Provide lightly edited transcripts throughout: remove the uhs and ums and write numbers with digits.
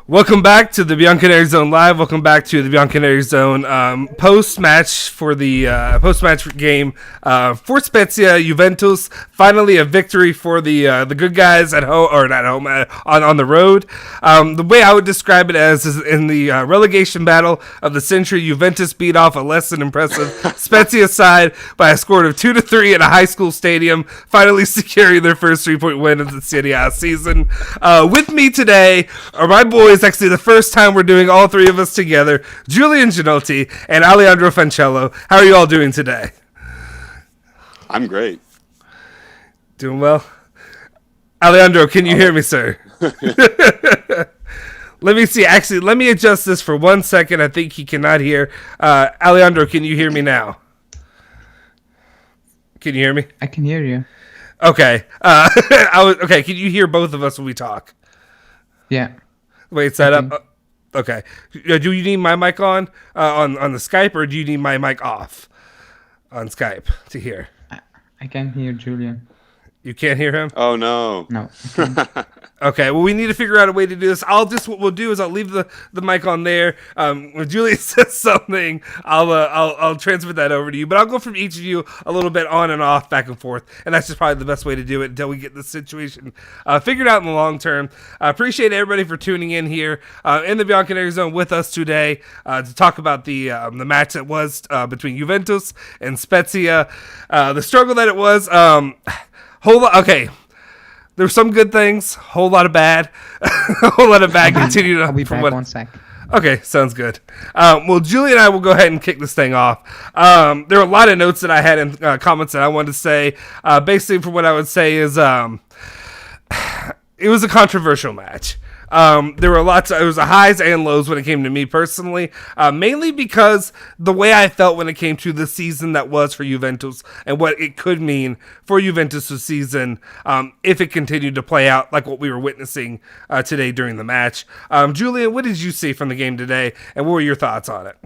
Welcome back to the Bianconeri Zone Live. Welcome back to the Bianconeri Zone post-match for the post-match game for Spezia. Juventus, finally a victory for the good guys at home, or not home, on the road. The way I would describe it as is in the relegation battle of the century, Juventus beat off a less than impressive Spezia side by a score of 2-3 in a high school stadium, finally securing their first 3-point win of the Serie A season. With me today are my boys. Actually, the first time we're doing all three of us together, Julian Ginotti and Alejandro Fancello. How are you all doing today? I'm great. Doing well? Alejandro, can you hear me, sir? Let me see. Actually, let me adjust this for 1 second. I think he cannot hear. Alejandro, can you hear me now? Can you hear me? I can hear you. Okay. Okay, can you hear both of us when we talk? Yeah. Wait, set up. Okay. Do you need my mic on the Skype, or do you need my mic off on Skype to hear? I can hear Julian. You can't hear him? Oh, no. No. Okay, well, we need to figure out a way to do this. What we'll do is I'll leave the mic on there. When Julia says something, I'll transmit that over to you. But I'll go from each of you a little bit on and off, back and forth, and that's just probably the best way to do it until we get this situation figured out in the long term. I appreciate everybody for tuning in here in the Bianconeri Zone with us today to talk about the match that was between Juventus and Spezia, the struggle that it was. Okay. There's some good things, whole lot of bad, Continue to. I'll be back 1 sec. Okay, sounds good. Well, Julie and I will go ahead and kick this thing off. There are a lot of notes that I had and comments that I wanted to say. Basically, for what I would say is, it was a controversial match. There were it was a highs and lows when it came to me personally, mainly because the way I felt when it came to the season that was for Juventus and what it could mean for Juventus' season if it continued to play out like what we were witnessing today during the match. Julian, what did you see from the game today, and what were your thoughts on it?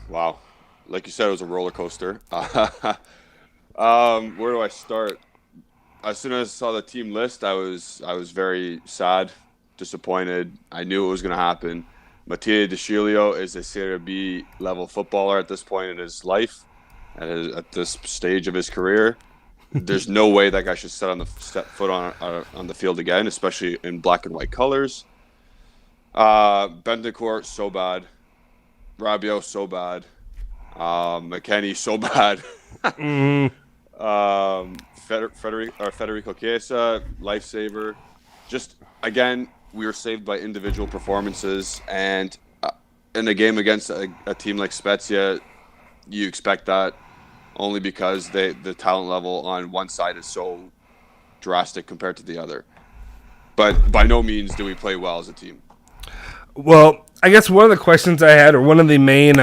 Wow. Like you said, it was a roller coaster. Where do I start? As soon as I saw the team list, I was very sad, disappointed. I knew it was going to happen. Matteo De Sciglio is a Serie B level footballer at this point in his life, at this stage of his career. There's no way that guy should step foot on the field again, especially in black and white colors. Bentancur, so bad. Rabiot, so bad. McKennie, so bad. Federico Chiesa, lifesaver. Just, again, we were saved by individual performances, and in a game against a team like Spezia, you expect that only because the talent level on one side is so drastic compared to the other. But by no means do we play well as a team. Well, I guess one of the questions I had, or one of the main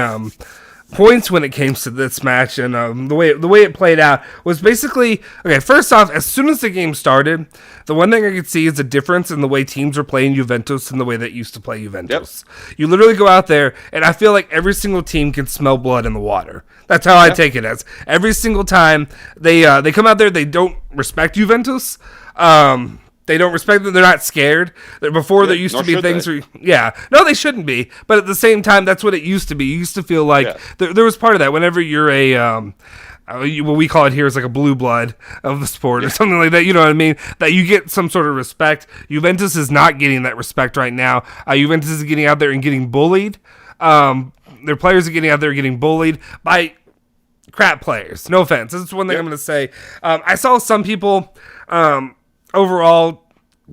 points when it came to this match and the way it played out was basically, okay, first off, as soon as the game started, the one thing I could see is a difference in the way teams are playing Juventus and the way that used to play Juventus. Yep. You literally go out there, and I feel like every single team can smell blood in the water. That's how I take it as. Every single time they come out there, they don't respect Juventus. They don't respect them. They're not scared. Before there used to be things where, no, they shouldn't be. But at the same time, that's what it used to be. You used to feel like there was part of that. Whenever you're what we call it here is like a blue blood of the sport or something like that. You know what I mean? That you get some sort of respect. Juventus is not getting that respect right now. Juventus is getting out there and getting bullied. Their players are getting out there and getting bullied by crap players. No offense. That's one thing I'm going to say. I saw some people overall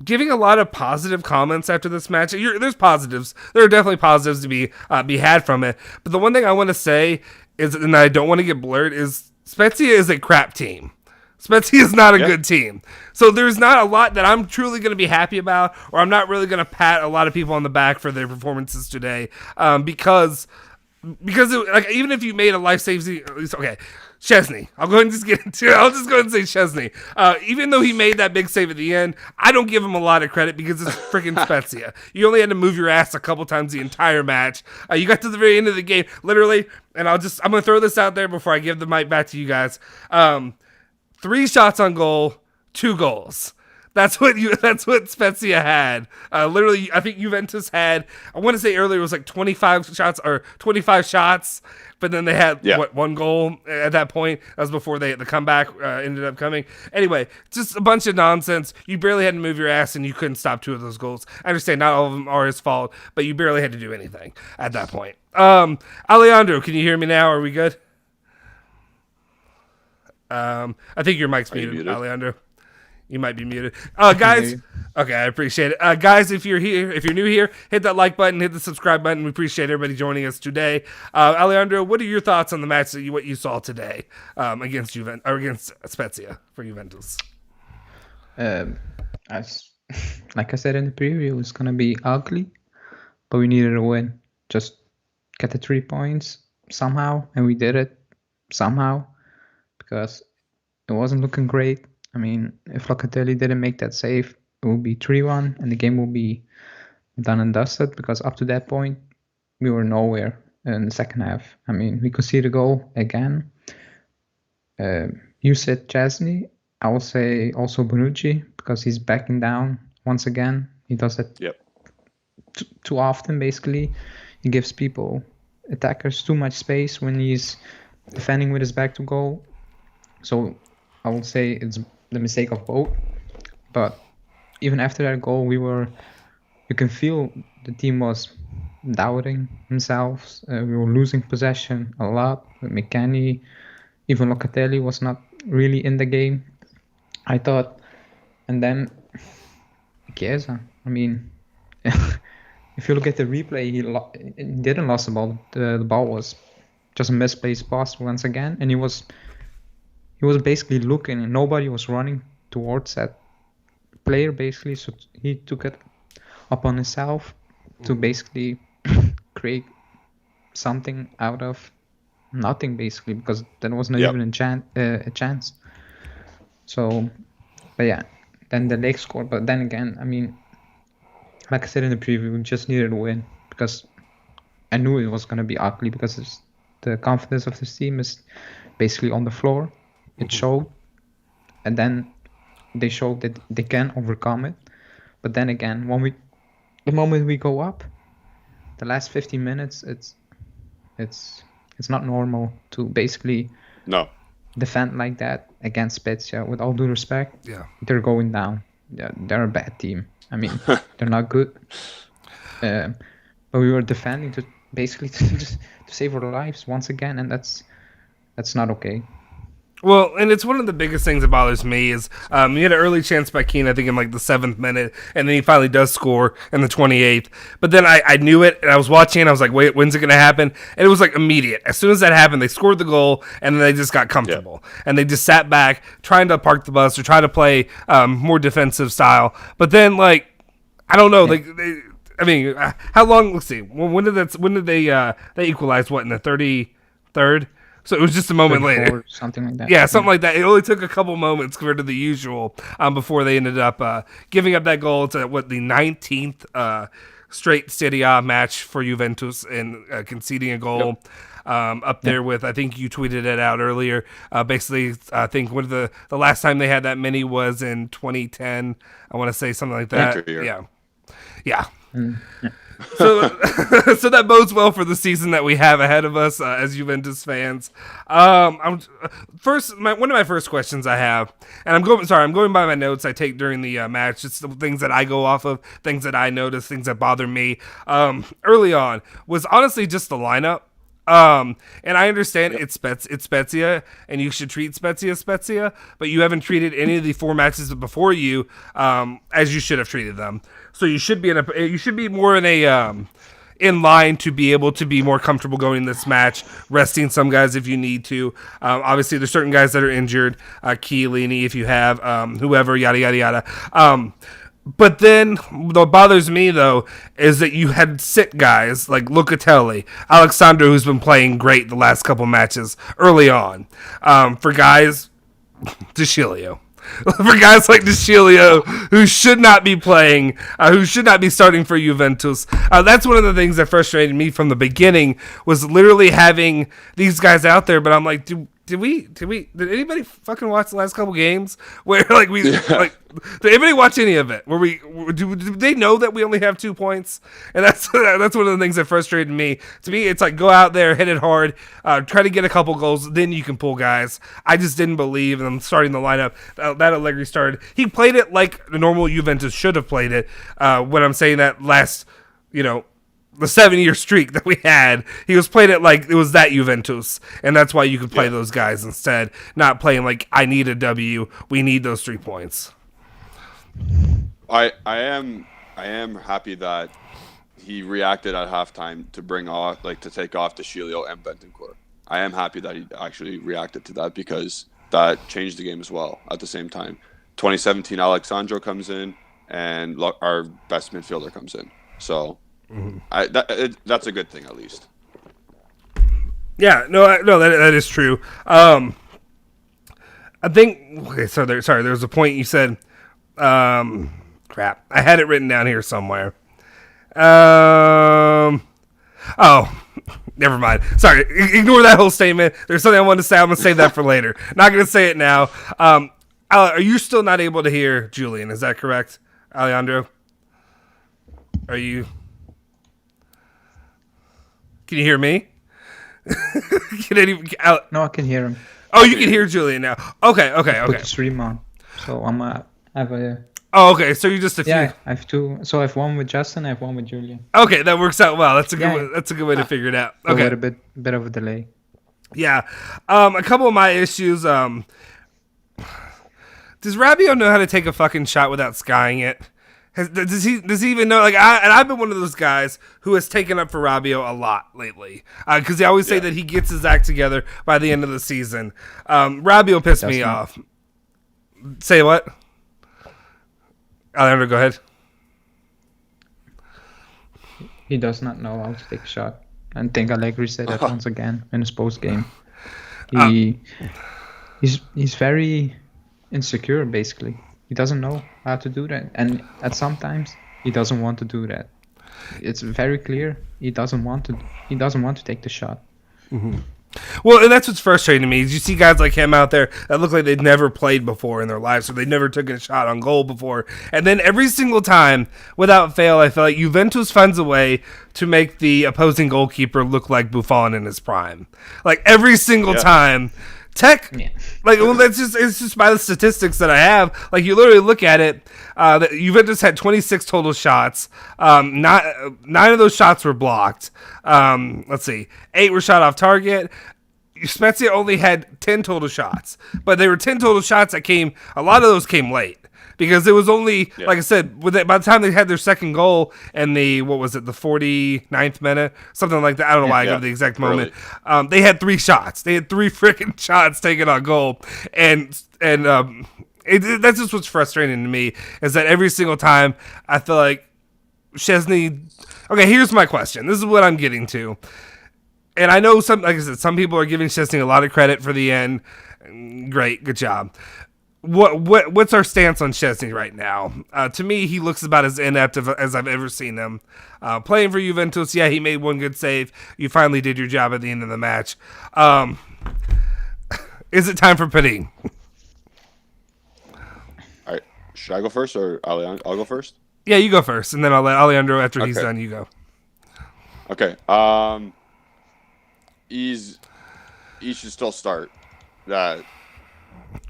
giving a lot of positive comments after this match. There's positives. There are definitely positives to be had from it. But the one thing I want to say is, and I don't want to get blurred, is Spezia is a crap team. Spezia is not a good team. So there's not a lot that I'm truly going to be happy about, or I'm not really going to pat a lot of people on the back for their performances today, because even if you made a life-saving, okay, Szczesny. I'll go ahead and just get into it. I'll just go ahead and say Szczesny. Even though he made that big save at the end, I don't give him a lot of credit because it's freaking Spezia. You only had to move your ass a couple times the entire match. You got to the very end of the game, literally, and I'm going to throw this out there before I give the mic back to you guys. 3 shots on goal, 2 goals. That's what Spezia had. Literally, I think Juventus had. I want to say earlier it was like 25 shots, but then they had one goal at that point. That was before the comeback ended up coming. Anyway, just a bunch of nonsense. You barely had to move your ass, and you couldn't stop 2 of those goals. I understand not all of them are his fault, but you barely had to do anything at that point. Alejandro, can you hear me now? Are we good? I think your mic's muted, Alejandro. You might be muted. Guys. Okay, I appreciate it. Guys, if you're new here, hit that like button, hit the subscribe button. We appreciate everybody joining us today. Alejandro, what are your thoughts on the match what you saw today against Juventus or against Spezia for Juventus? As like I said in the preview, it's gonna be ugly, but we needed a win. Just get the 3 points somehow, and we did it somehow because it wasn't looking great. I mean, if Locatelli didn't make that save, it would be 3-1 and the game will be done and dusted, because up to that point, we were nowhere in the second half. I mean, we could see the goal again. You said Chesney. I will say also Bonucci, because he's backing down once again. He does that too often, basically. He gives attackers too much space when he's defending with his back to goal. So I will say it's the mistake of both. But even after that goal, you can feel the team was doubting themselves. We were losing possession a lot. McKennie, even Locatelli was not really in the game, I thought. And then Chiesa, I mean, if you look at the replay, he didn't lose the ball. The ball was just a misplaced pass once again, and he was basically looking, and nobody was running towards that player, basically. So he took it upon himself to basically create something out of nothing, basically, because there was not even a chance. So, but yeah, then the Lake scored. But then again, I mean, like I said in the preview, we just needed a win, because I knew it was going to be ugly, because the confidence of this team is basically on the floor. It showed, and then they showed that they can overcome it. But then again, the moment we go up, the last 15 minutes, it's not normal to basically defend like that against Spezia. With all due respect, they're going down. They're a bad team. I mean, they're not good. But we were defending to basically to save our lives once again, and that's not okay. Well, and it's one of the biggest things that bothers me is he had an early chance by Keane, I think, in like the 7th minute, and then he finally does score in the 28th. But then I knew it, and I was watching, and I was like, wait, when's it going to happen? And it was like immediate. As soon as that happened, they scored the goal, and then they just got comfortable. And they just sat back, trying to park the bus or try to play more defensive style. But then, like, I don't know, like, how long? Let's see. When did they equalize? What, in the 33rd? So it was just a moment later. Something like that. Yeah, something like that. It only took a couple moments compared to the usual before they ended up giving up that goal to the 19th straight Serie A match for Juventus and conceding a goal. Up there with, I think you tweeted it out earlier. Basically, I think the last time they had that many was in 2010. I want to say something like that. Yeah. So that bodes well for the season that we have ahead of us as Juventus fans. One of my first questions I have, and I'm going by my notes I take during the match. It's the things that I go off of, things that I notice, things that bother me. Early on was honestly just the lineup. And I understand it's Spezia, and you should treat Spezia, but you haven't treated any of the 4 matches before you as you should have treated them. So you should be more in line to be able to be more comfortable going this match, resting some guys if you need to. Obviously, there's certain guys that are injured, Chiellini if you have, whoever, yada yada yada. But then what bothers me, though, is that you had sit guys like Locatelli, Alexandro, who's been playing great the last couple matches early on. For guys, DeCilio. For guys like DeCilio, who should not be playing, who should not be starting for Juventus. That's one of the things that frustrated me from the beginning, was literally having these guys out there. But I'm like, dude, did anybody fucking watch the last couple games where like did anybody watch any of it where do they know that we only have 2 points? And that's one of the things that frustrated me. To me, it's like, go out there, hit it hard, try to get a couple goals, then you can pull guys. I just didn't believe, and I'm starting the lineup that Allegri started. He played it like the normal Juventus should have played it. When I'm saying that last, the 7-year streak that we had, he was playing it like it was that Juventus, and that's why you could play those guys instead, not playing like, I need a W, we need those 3 points. I am happy that he reacted at halftime to take off DeScilio and Bentancur. I am happy that he actually reacted to that, because that changed the game as well. At the same time, 2017 Alexandro comes in, and our best midfielder comes in. So that's a good thing, at least. Yeah, that is true. I think. Okay, so there was a point you said. Crap, I had it written down here somewhere. Oh, never mind. Sorry, ignore that whole statement. There's something I wanted to say. I'm gonna save that for later. Not gonna say it now. Are you still not able to hear Julian? Is that correct, Alejandro? Are you? Can you hear me? No, I can hear him. Oh, you can hear Julian now. Okay. Put the stream on. So I have a. Oh, okay. So you just a few. Yeah, I have 2. So I have one with Justin. I have one with Julian. Okay, that works out well. That's a good. That's a good way to figure it out. Okay. With a bit of a delay. Yeah. A couple of my issues. Does Rabiot know how to take a fucking shot without skying it? Does he even know? I've been one of those guys who has taken up for Rabiot a lot lately, because they always say that he gets his act together by the end of the season. Rabiot pissed me off. Say what? Alejandro, go ahead. He does not know how to take a shot. I think Allegri said that once again in his post game. He's very insecure, basically. He doesn't know how to do that, and sometimes he doesn't want to do that. It's very clear he doesn't want to. He doesn't want to take the shot. Mm-hmm. Well, and that's what's frustrating to me is you see guys like him out there that look like they've never played before in their lives, or they've never taken a shot on goal before, and then every single time, without fail, I feel like Juventus finds a way to make the opposing goalkeeper look like Buffon in his prime. Like every single time. It's just by the statistics that I have. Like, you literally look at it, Juventus had 26 total shots. 9 of those shots were blocked. Let's see, 8 were shot off target. Spezia only had 10 total shots, but they were 10 total shots that a lot of those came late. Because it was only, like I said, by the time they had their second goal in the 49th minute, something like that. I don't know why I got the exact moment. They had 3 shots. They had 3 freaking shots taken on goal. And that's just what's frustrating to me, is that every single time I feel like Szczesny... Okay, here's my question. This is what I'm getting to. And I know some people are giving Szczesny a lot of credit for the end. Great, good job. What's our stance on Szczesny right now? To me, he looks about as inept as I've ever seen him. Playing for Juventus, he made one good save. You finally did your job at the end of the match. Is it time for Perin? All right, should I go first or Alejandro? I'll go first. Yeah, you go first, and then I'll let Alejandro, after he's done, you go. Okay. He should still start.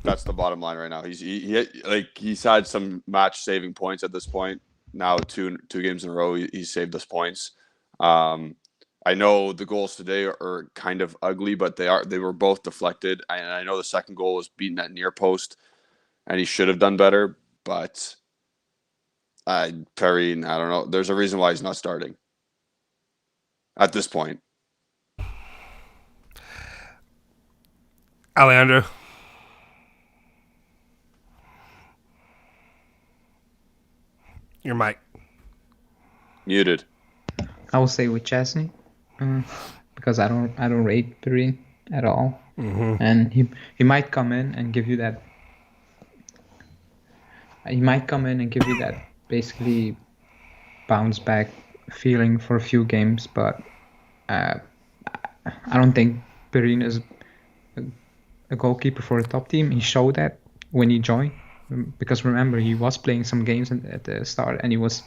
That's the bottom line right now. He's had some match saving points at this point. Now two games in a row he's saved us points. I know the goals today are kind of ugly, but they were both deflected. And I know the second goal was beaten at near post, and he should have done better. But Perin, I don't know. There's a reason why he's not starting at this point. Alejandro. Your mic. Muted. I will say with Szczesny, because I don't rate Perin at all, and he might come in and give you that. He might come in and give you that basically bounce back feeling for a few games, but I don't think Perin is a goalkeeper for a top team. He showed that when he joined, because remember he was playing some games at the start and he was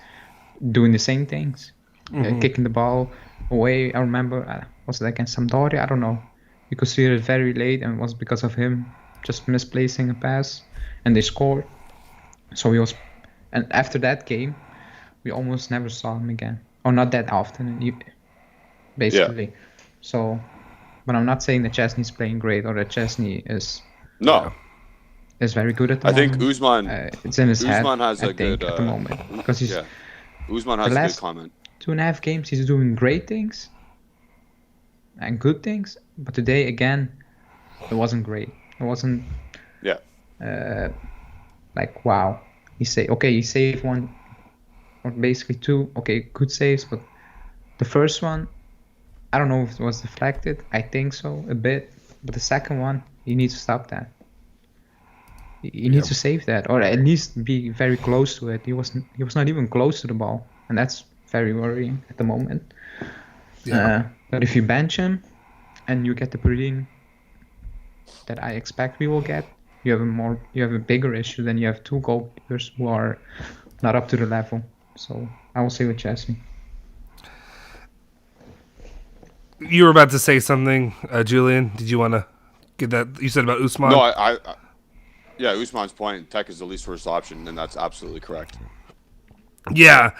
doing the same things, kicking the ball away. I remember was it against Sampdoria? I don't know. You could see it very late, and it was because of him just misplacing a pass, and they scored. So he was, and after that game, we almost never saw him again, or not that often, basically. Yeah. So, but I'm not saying that Chesney's playing great or that Chesney is is very good at the moment. I think Usman. It's in his Usman head. has a good at the moment because he's Usman has a good comment. 2.5 games, he's doing great things and good things, but today again, it wasn't great. It wasn't. Yeah. Like wow, he saved one, or basically two. Okay, good saves, but the first one, I don't know if it was deflected. I think so a bit, but the second one, he needs to stop that. He needs to save that, or at least be very close to it. He was not even close to the ball, and that's very worrying at the moment. Yeah. But if you bench him, and you get the breeding that I expect we will get, you have a bigger issue than you have two goalkeepers who are not up to the level. So I will say with Chesney. You were about to say something, Julian. Did you want to get that? You said about Usman? No, yeah, Usman's point, Tech is the least worst option, and that's absolutely correct. Yeah.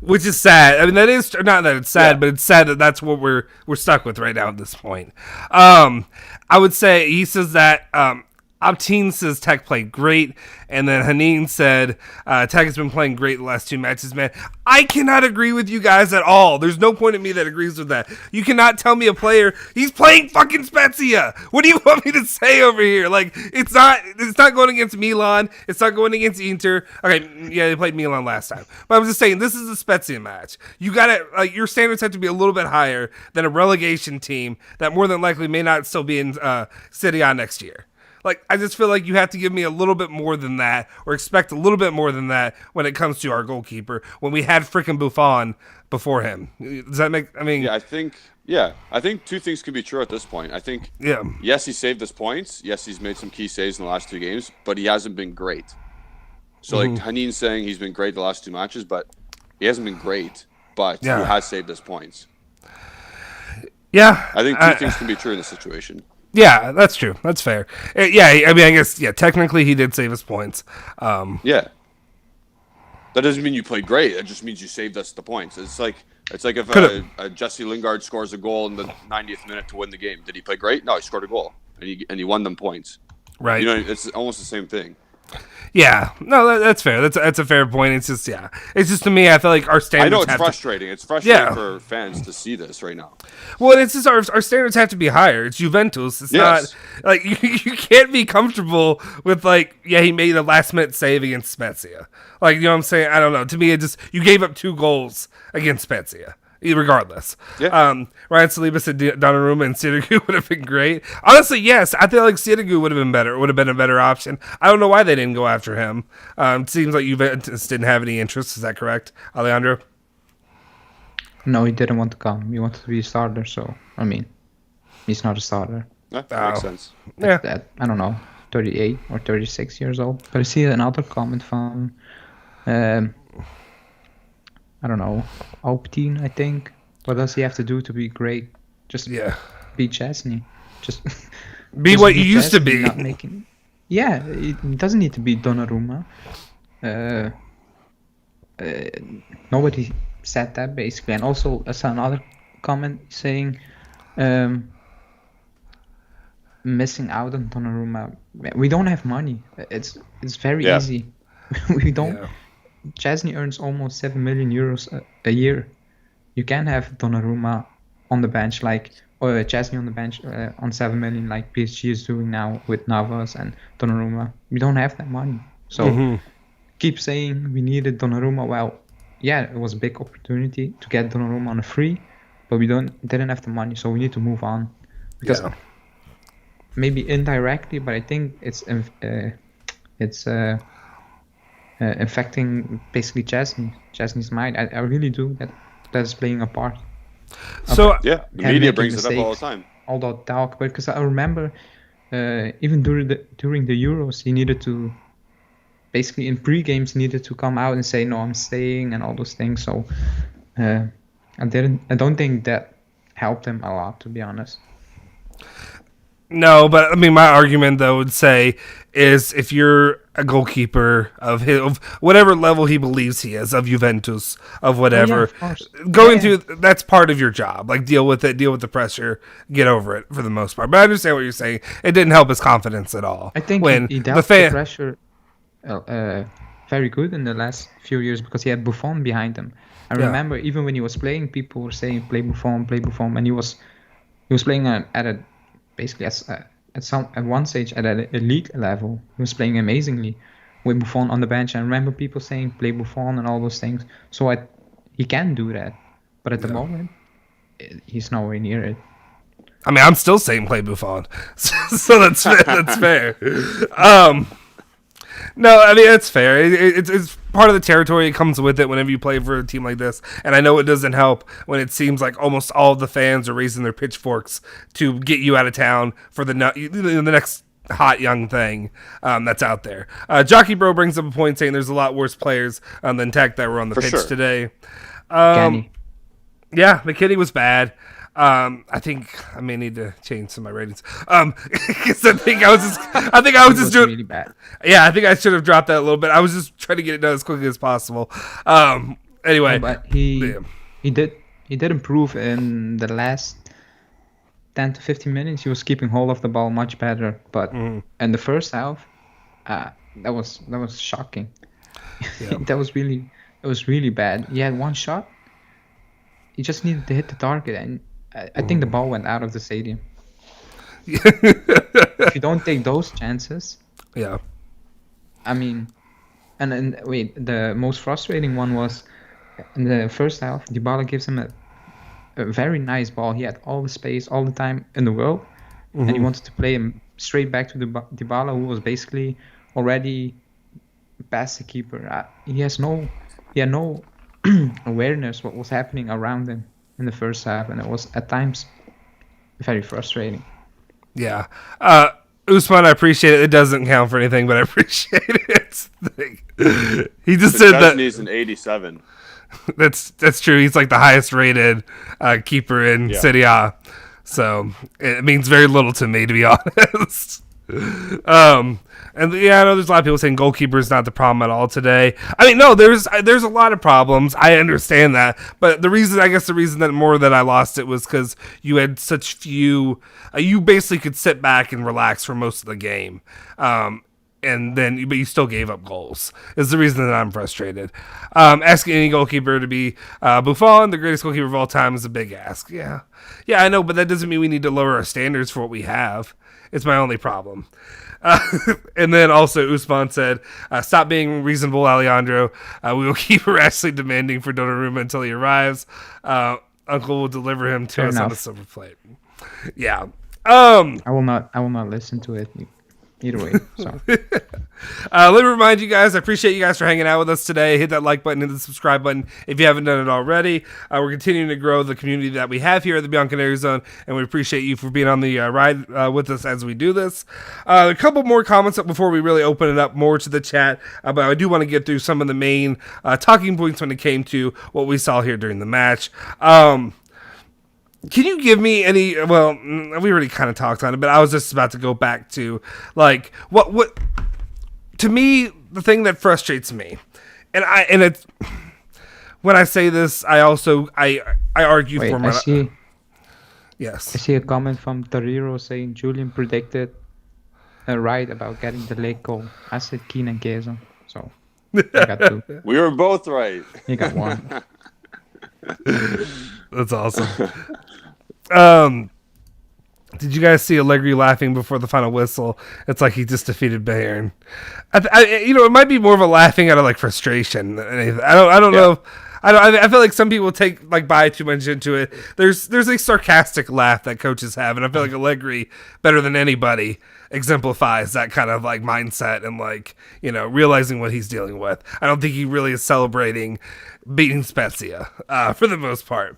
Which is sad. I mean, that is not that it's sad, but it's sad that that's what we're stuck with right now at this point. I would say he says that Abtine says Tech played great, and then Haneen said Tech has been playing great the last two matches, man. I cannot agree with you guys at all. There's no point in me that agrees with that. You cannot tell me a player, he's playing fucking Spezia. What do you want me to say over here? Like, it's not going against Milan. It's not going against Inter. Okay, yeah, they played Milan last time. But I'm just saying, this is a Spezia match. You gotta, your standards have to be a little bit higher than a relegation team that more than likely may not still be in Serie A next year. Like, I just feel like you have to give me a little bit more than that, or expect a little bit more than that when it comes to our goalkeeper, when we had freaking Buffon before him. Does that make, I mean... Yeah, I think two things can be true at this point. I think, yes, he saved us points. Yes, he's made some key saves in the last two games, but he hasn't been great. So, like, Haneen's saying he's been great the last two matches, but he hasn't been great, but he has saved us points. Yeah. I think two things can be true in this situation. Yeah, that's true. That's fair. Yeah, I mean, I guess, technically he did save us points. Yeah. That doesn't mean you played great. It just means you saved us the points. It's like if a Jesse Lingard scores a goal in the 90th minute to win the game. Did he play great? No, he scored a goal. And he won them points. Right. You know, it's almost the same thing. Yeah, no, that's fair. That's a fair point. It's just, it's just to me, I feel like our standards. I know it's frustrating. It's frustrating for fans to see this right now. Well, it's just our standards have to be higher. It's Juventus. It's not like you can't be comfortable with he made a last minute save against Spezia. Like, you know what I'm saying? I don't know. To me, you gave up 2 goals against Spezia. Regardless. Yeah. Ryan Saliba said Donnarumma and Sirigu would have been great. Honestly, yes. I feel like Sirigu would have been better. Would have been a better option. I don't know why they didn't go after him. It seems like Juventus didn't have any interest. Is that correct, Alejandro? No, he didn't want to come. He wanted to be a starter. So, I mean, he's not a starter. That makes sense. Yeah. I don't know, 38 or 36 years old. But I see another comment from... I don't know, Alpine, I think. What does he have to do to be great? Just be Chesney. Just be what you used to be. He doesn't need to be Donnarumma. Nobody said that, basically. And also, I saw another comment saying missing out on Donnarumma. We don't have money. It's very easy. We don't... Yeah. Chesney earns almost 7 million euros a year. You can't have Donnarumma on the bench or Chesney on the bench on 7 million like PSG is doing now with Navas and Donnarumma. We don't have that money. So keep saying we needed Donnarumma. Well, yeah, it was a big opportunity to get Donnarumma on a free, but we didn't have the money, so we need to move on. Because maybe indirectly, but I think it's affecting basically Chesney's mind. I really do. That is playing a part. So the media brings it up all the time. all that talk. Because I remember even during the Euros, he needed to basically in pre-games needed to come out and say no, I'm staying and all those things. So I don't think that helped him a lot, to be honest. No, but I mean, my argument though would say is if you're a goalkeeper of whatever level he believes he is, of Juventus, of whatever, that's part of your job. Like, deal with it, deal with the pressure, get over it for the most part. But I understand what you're saying. It didn't help his confidence at all. I think when he dealt with the pressure very good in the last few years because he had Buffon behind him. I remember even when he was playing, people were saying play Buffon, and he was playing at a basically at one stage at an elite level. He was playing amazingly with Buffon on the bench. I remember people saying play Buffon and all those things. So he can do that, but at the moment, he's nowhere near it. I mean, I'm still saying play Buffon, so that's fair. No, I mean, it's fair. It's part of the territory. It comes with it whenever you play for a team like this. And I know it doesn't help when it seems like almost all of the fans are raising their pitchforks to get you out of town for the next hot young thing that's out there. Jockey Bro brings up a point saying there's a lot worse players than Tech that were on the pitch today. Yeah, McKinney was bad. I think I may need to change some of my ratings. Because I think I was just doing really bad. Yeah, I think I should have dropped that a little bit. I was just trying to get it done as quickly as possible. Anyway, but he did improve in the last 10 to 15 minutes. He was keeping hold of the ball much better. But in the first half, that was shocking. Yeah. That was really bad. He had one shot. He just needed to hit the target, and I think the ball went out of the stadium. If you don't take those chances, I mean, and then the most frustrating one was in the first half. Dybala gives him a very nice ball. He had all the space, all the time in the world, and he wanted to play him straight back to Dybala, who was basically already past the keeper. He had no awareness what was happening around him in the first half, and it was at times very frustrating. Yeah. Usman, I appreciate it. It doesn't count for anything, but I appreciate it. He just said that he's an 87. That's true. He's like the highest rated keeper in Serie A. So it means very little to me, to be honest. And I know there's a lot of people saying goalkeeper is not the problem at all today. I mean, no, there's a lot of problems. I understand that, but the reason that I lost it was because you had such few. You basically could sit back and relax for most of the game, but you still gave up goals. Is the reason that I'm frustrated. Asking any goalkeeper to be Buffon, the greatest goalkeeper of all time, is a big ask. Yeah, I know, but that doesn't mean we need to lower our standards for what we have. It's my only problem. And then also Usman said, stop being reasonable, Alejandro. We will keep rashly demanding for Donnarumma until he arrives. Uncle will deliver him to us on a silver plate. Yeah. I will not listen to it either way. So let me remind you guys, I appreciate you guys for hanging out with us today. Hit that like button, hit the subscribe button if you haven't done it already. We're continuing to grow the community that we have here at the Bianconeri Zone, and we appreciate you for being on the ride with us as we do this. A couple more comments before we really open it up more to the chat, but I do want to get through some of the main talking points when it came to what we saw here during the match. Can you give me any? Well, we already kind of talked on it, but I was just about to go back to like what to me the thing that frustrates me, and it's when I say this, I also I argue for my. Yes. I see a comment from Tariro saying Julian predicted right about getting the late goal. I said Keane and Chiesa, so I got two. We were both right. You got one. That's awesome. Did you guys see Allegri laughing before the final whistle? It's like he just defeated Bayern. It might be more of a laughing out of like frustration than anything. I don't know. I feel like some people buy too much into it. There's a sarcastic laugh that coaches have, and I feel like Allegri, better than anybody, exemplifies that kind of like mindset and realizing what he's dealing with. I don't think he really is celebrating beating Spezia for the most part.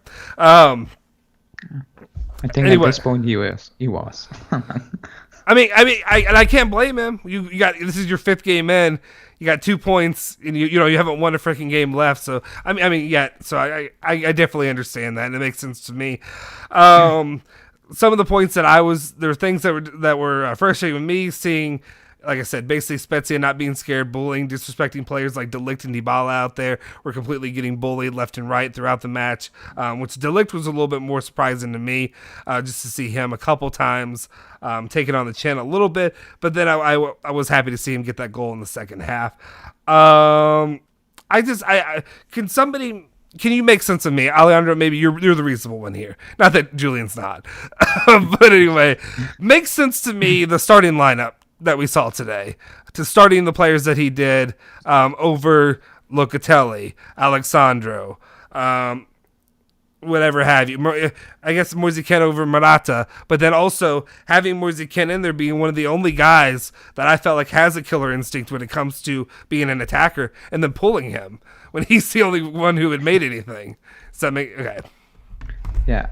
I think Anyway. at this point he was. I can't blame him. You got this is your 5th game in. You got 2 points, and you haven't won a freaking game left. So So I definitely understand that, and it makes sense to me. Some of the points there were things that were frustrating with me seeing. Like I said, basically Spezia not being scared, bullying, disrespecting players like De Ligt and Dybala out there. Were completely getting bullied left and right throughout the match, which De Ligt was a little bit more surprising to me, just to see him a couple times taking on the chin a little bit. But then I was happy to see him get that goal in the second half. Can you make sense of me, Alejandro? Maybe you're the reasonable one here. Not that Julian's not, but anyway, makes sense to me the starting lineup that we saw today, to starting the players that he did over Locatelli, Alexandro, whatever have you. I guess Moise Kean over Morata, but then also having Moise Kean in there being one of the only guys that I felt like has a killer instinct when it comes to being an attacker, and then pulling him when he's the only one who had made anything. Does that make okay? Yeah.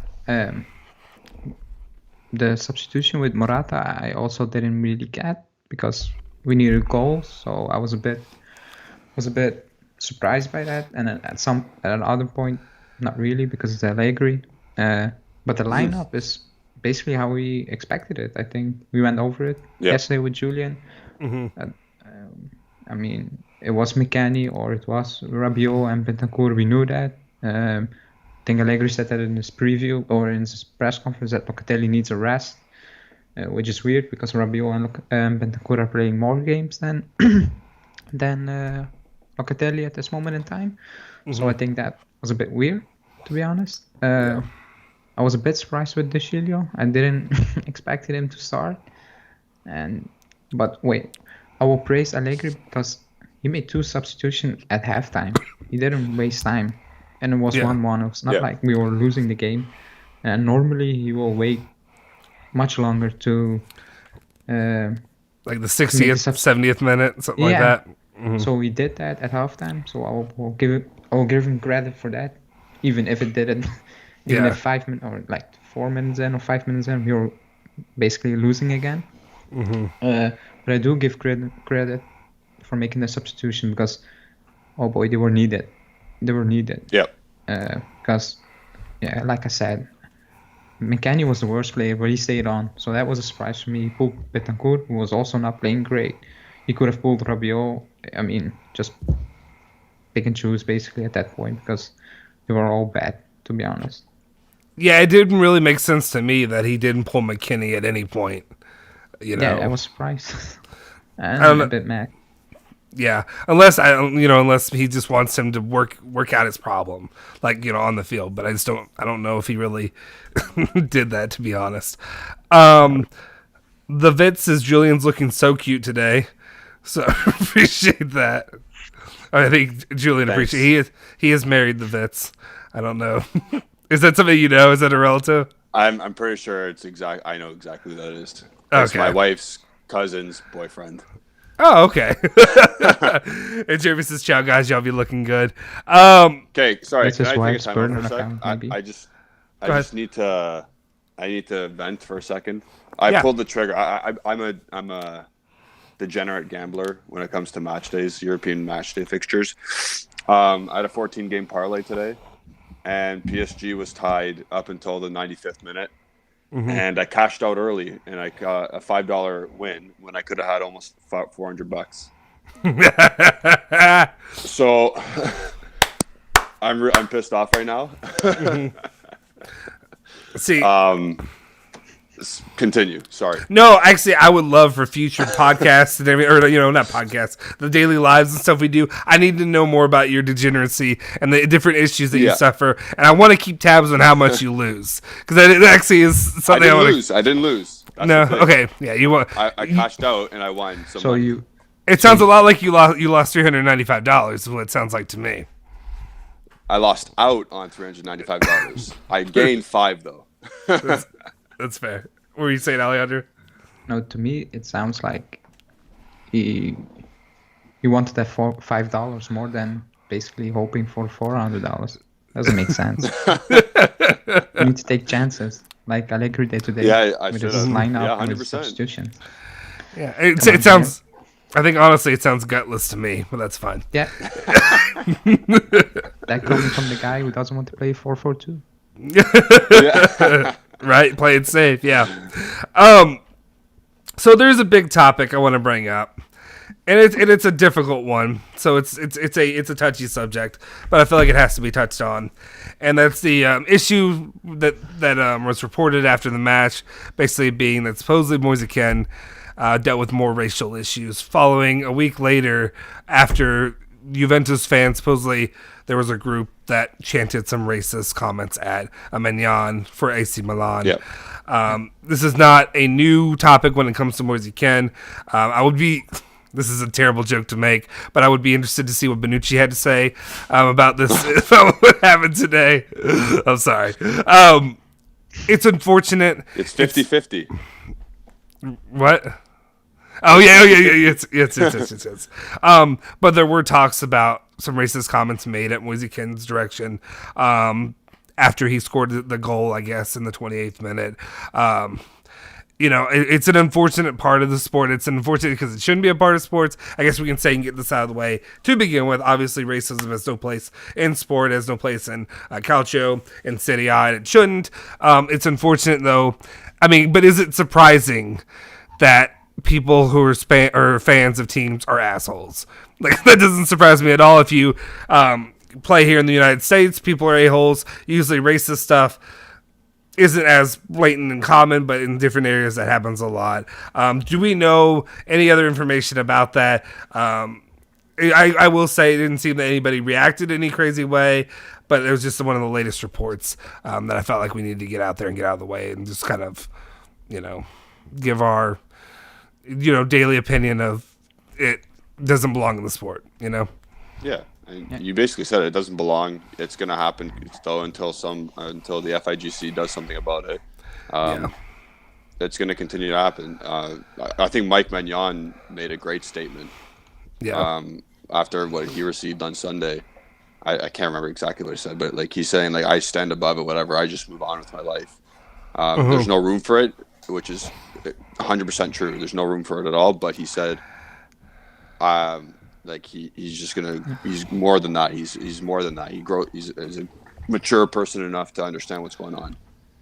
The substitution with Morata, I also didn't really get because we needed goals, so I was a bit surprised by that. And then at another point, not really because it's Allegri. But the lineup is basically how we expected it. I think we went over it yesterday with Julian. It was McKennie or it was Rabiot and Bentancur. We knew that. I think Allegri said that in his preview or in his press conference that Locatelli needs a rest, which is weird because Rabiot and Bentancur are playing more games than Locatelli at this moment in time. So I think that was a bit weird, to be honest. I was a bit surprised with De Sciglio. I didn't expect him to start. But wait, I will praise Allegri because he made 2 substitutions at halftime. He didn't waste time. And it was 1-1. It was not like we were losing the game. And normally he will wait much longer to... like the 60th, 70th minute, something like that. So we did that at halftime. So I will give him credit for that. Even if it didn't... Even if 5 minutes or like 4 minutes in or 5 minutes in, we were basically losing again. But I do give credit for making the substitution because, oh boy, they were needed. Yep. Because, like I said, McKennie was the worst player, but he stayed on. So that was a surprise for me. He pulled Bentancur, who was also not playing great. He could have pulled Rabiot. Just pick and choose basically at that point because they were all bad, to be honest. Yeah, it didn't really make sense to me that he didn't pull McKennie at any point. Yeah, I was surprised. I'm a bit mad. Yeah, unless he just wants him to work out his problem, on the field. But I don't know if he really did that, to be honest. The Vid says Julian's looking so cute today, so appreciate that. I think Julian appreciates. He is married. The Vits. I don't know. Is that something you know? Is that a relative? I'm pretty sure it's I know exactly who that is. It's my wife's cousin's boyfriend. Oh, okay. And Jeremy says, "Ciao, guys. Y'all be looking good." Okay, sorry. Can I take a time out for a second? I just need to vent for a second. I pulled the trigger. I'm a degenerate gambler when it comes to match days, European match day fixtures. I had a 14-game parlay today, and PSG was tied up until the 95th minute. And I cashed out early, and I got a $5 win when I could have had almost $400. So I'm pissed off right now. See, continue. Sorry. No, actually, I would love for future podcasts and not podcasts, the daily lives and stuff we do. I need to know more about your degeneracy and the different issues that you suffer, and I want to keep tabs on how much you lose because that actually is something I didn't lose. That's no, okay, yeah, you won. I cashed out and I won. It sounds a lot like you lost $395. Is what it sounds like to me. I lost out on $395. I gained $5 though. That's fair. What were you saying, Alejandro? No, to me it sounds like he wanted that $5 more than basically hoping for $400. Doesn't make sense. You need to take chances. like Allegri did today. Yeah, I with should his have. lineup Yeah, and with his 100%. substitution. Yeah, Come on, it sounds. I think honestly, it sounds gutless to me, but that's fine. Yeah. That coming from the guy who doesn't want to play 4-4-2. Yeah. Right, play it safe. Yeah. So there's a big topic I want to bring up, and it's a difficult one. So it's a touchy subject, but I feel like it has to be touched on, and that's the issue that was reported after the match, basically being that supposedly Moise Kean dealt with more racial issues following a week later after Juventus fans supposedly there was a group that chanted some racist comments at Maignan for AC Milan. Yep. This is not a new topic when it comes to Moise Kean. This is a terrible joke to make, but I would be interested to see what Bonucci had to say about this, about what happened today. I'm sorry. It's unfortunate. It's 50-50. What? Oh yeah. Yes. But there were talks about some racist comments made at Moise Kean's direction after he scored the goal, I guess, in the 28th minute. It's an unfortunate part of the sport. It's unfortunate because it shouldn't be a part of sports. I guess we can say and get this out of the way to begin with. Obviously, racism has no place in sport, has no place in calcio, in Serie A, and it shouldn't. It's unfortunate, though. I mean, but is it surprising that people who are fans of teams are assholes? Like, that doesn't surprise me at all. If you play here in the United States, people are a-holes. Usually racist stuff isn't as blatant and common, but in different areas that happens a lot. Do we know any other information about that? I will say it didn't seem that anybody reacted in any crazy way, but it was just one of the latest reports that I felt like we needed to get out there and get out of the way and just kind of, give our, daily opinion of it doesn't belong in the sport, Yeah. And you basically said it doesn't belong. It's going to happen though until the FIGC does something about it. It's going to continue to happen. I think Mike Maignan made a great statement. Yeah. After what he received on Sunday, I can't remember exactly what he said, but like he's saying like I stand above it, whatever. I just move on with my life. There's no room for it, which is 100% true. There's no room for it at all. But he said, like he's more than that. He's more than that. He's a mature person enough to understand what's going on.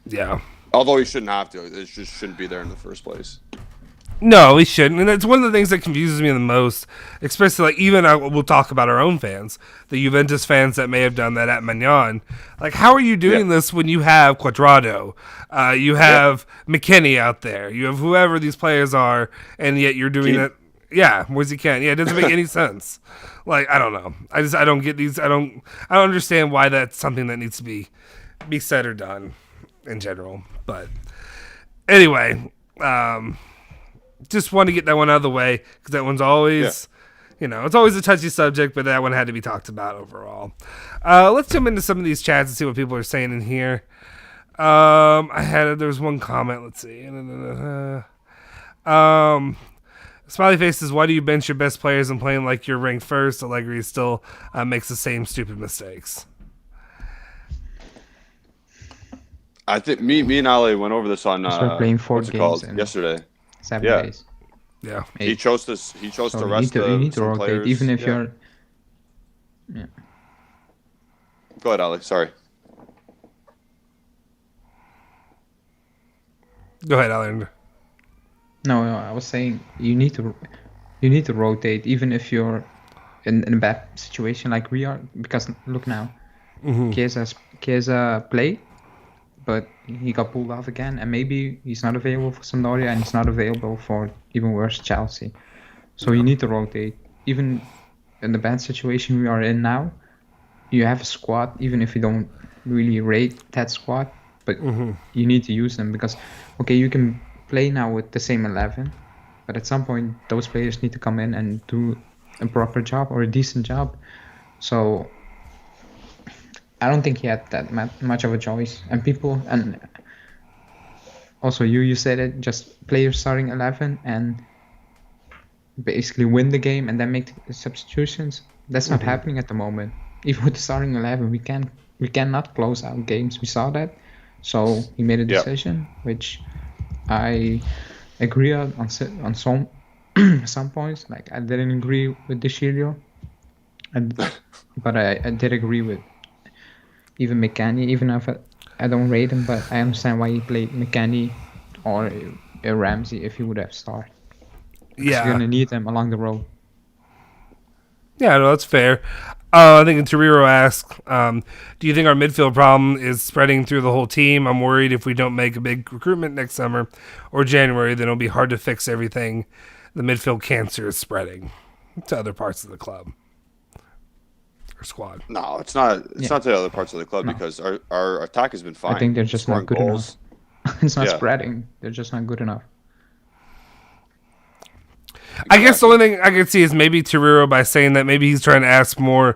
Yeah. Although he shouldn't have to. It just shouldn't be there in the first place. No, he shouldn't. And that's one of the things that confuses me the most, especially like even we'll talk about our own fans, the Juventus fans that may have done that at Maignan. Like, how are you doing this when you have Quadrado, you have McKinney out there, you have whoever these players are, and yet you're doing it. Yeah, Moise Kean. Yeah, it doesn't make any sense. Like, I don't know. I don't get these. I don't understand why that's something that needs to be said or done in general. But anyway, just want to get that one out of the way because that one's always, it's always a touchy subject, but that one had to be talked about overall. Let's jump into some of these chats and see what people are saying in here. There was one comment. Let's see. Smiley face says, why do you bench your best players and playing like you're ranked first? Allegri still makes the same stupid mistakes. I think me and Ali went over this on playing 4 games yesterday. 7 days. Yeah. 8. He chose to rest you need to rotate, players. even if you're. Yeah. Go ahead, Ali. Sorry. Go ahead, Alexander. No, I was saying you need to rotate even if you're in a bad situation like we are, because look now, Chiesa played, but he got pulled off again, and maybe he's not available for Sampdoria and he's not available for even worse Chelsea. So you need to rotate even in the bad situation we are in now. You have a squad, even if you don't really rate that squad, but you need to use them because you can play now with the same 11, but at some point those players need to come in and do a proper job or a decent job. So I don't think he had that much of a choice. And also you said it, just play your starting 11 and basically win the game and then make the substitutions. That's not happening at the moment. Even with the starting 11, we cannot close out games. We saw that. So he made a Yep. decision, which I agree on some some points. Like I didn't agree with De Chilio, but I did agree with even McKennie, even if I don't rate him, but I understand why he played McKennie or a Ramsey if he would have started. Because you're Yeah. gonna need them along the road. Yeah, no, that's fair. I think Toriro asked, do you think our midfield problem is spreading through the whole team? I'm worried if we don't make a big recruitment next summer or January, then it'll be hard to fix everything. The midfield cancer is spreading to other parts of the club or squad. No, it's not. It's Yeah. not to the other parts of the club No. because our attack has been fine. I think they're just Scoring not good goals. enough. It's not Yeah. spreading. They're just not good enough. I guess the only thing I could see is maybe Toriro by saying that maybe he's trying to ask more.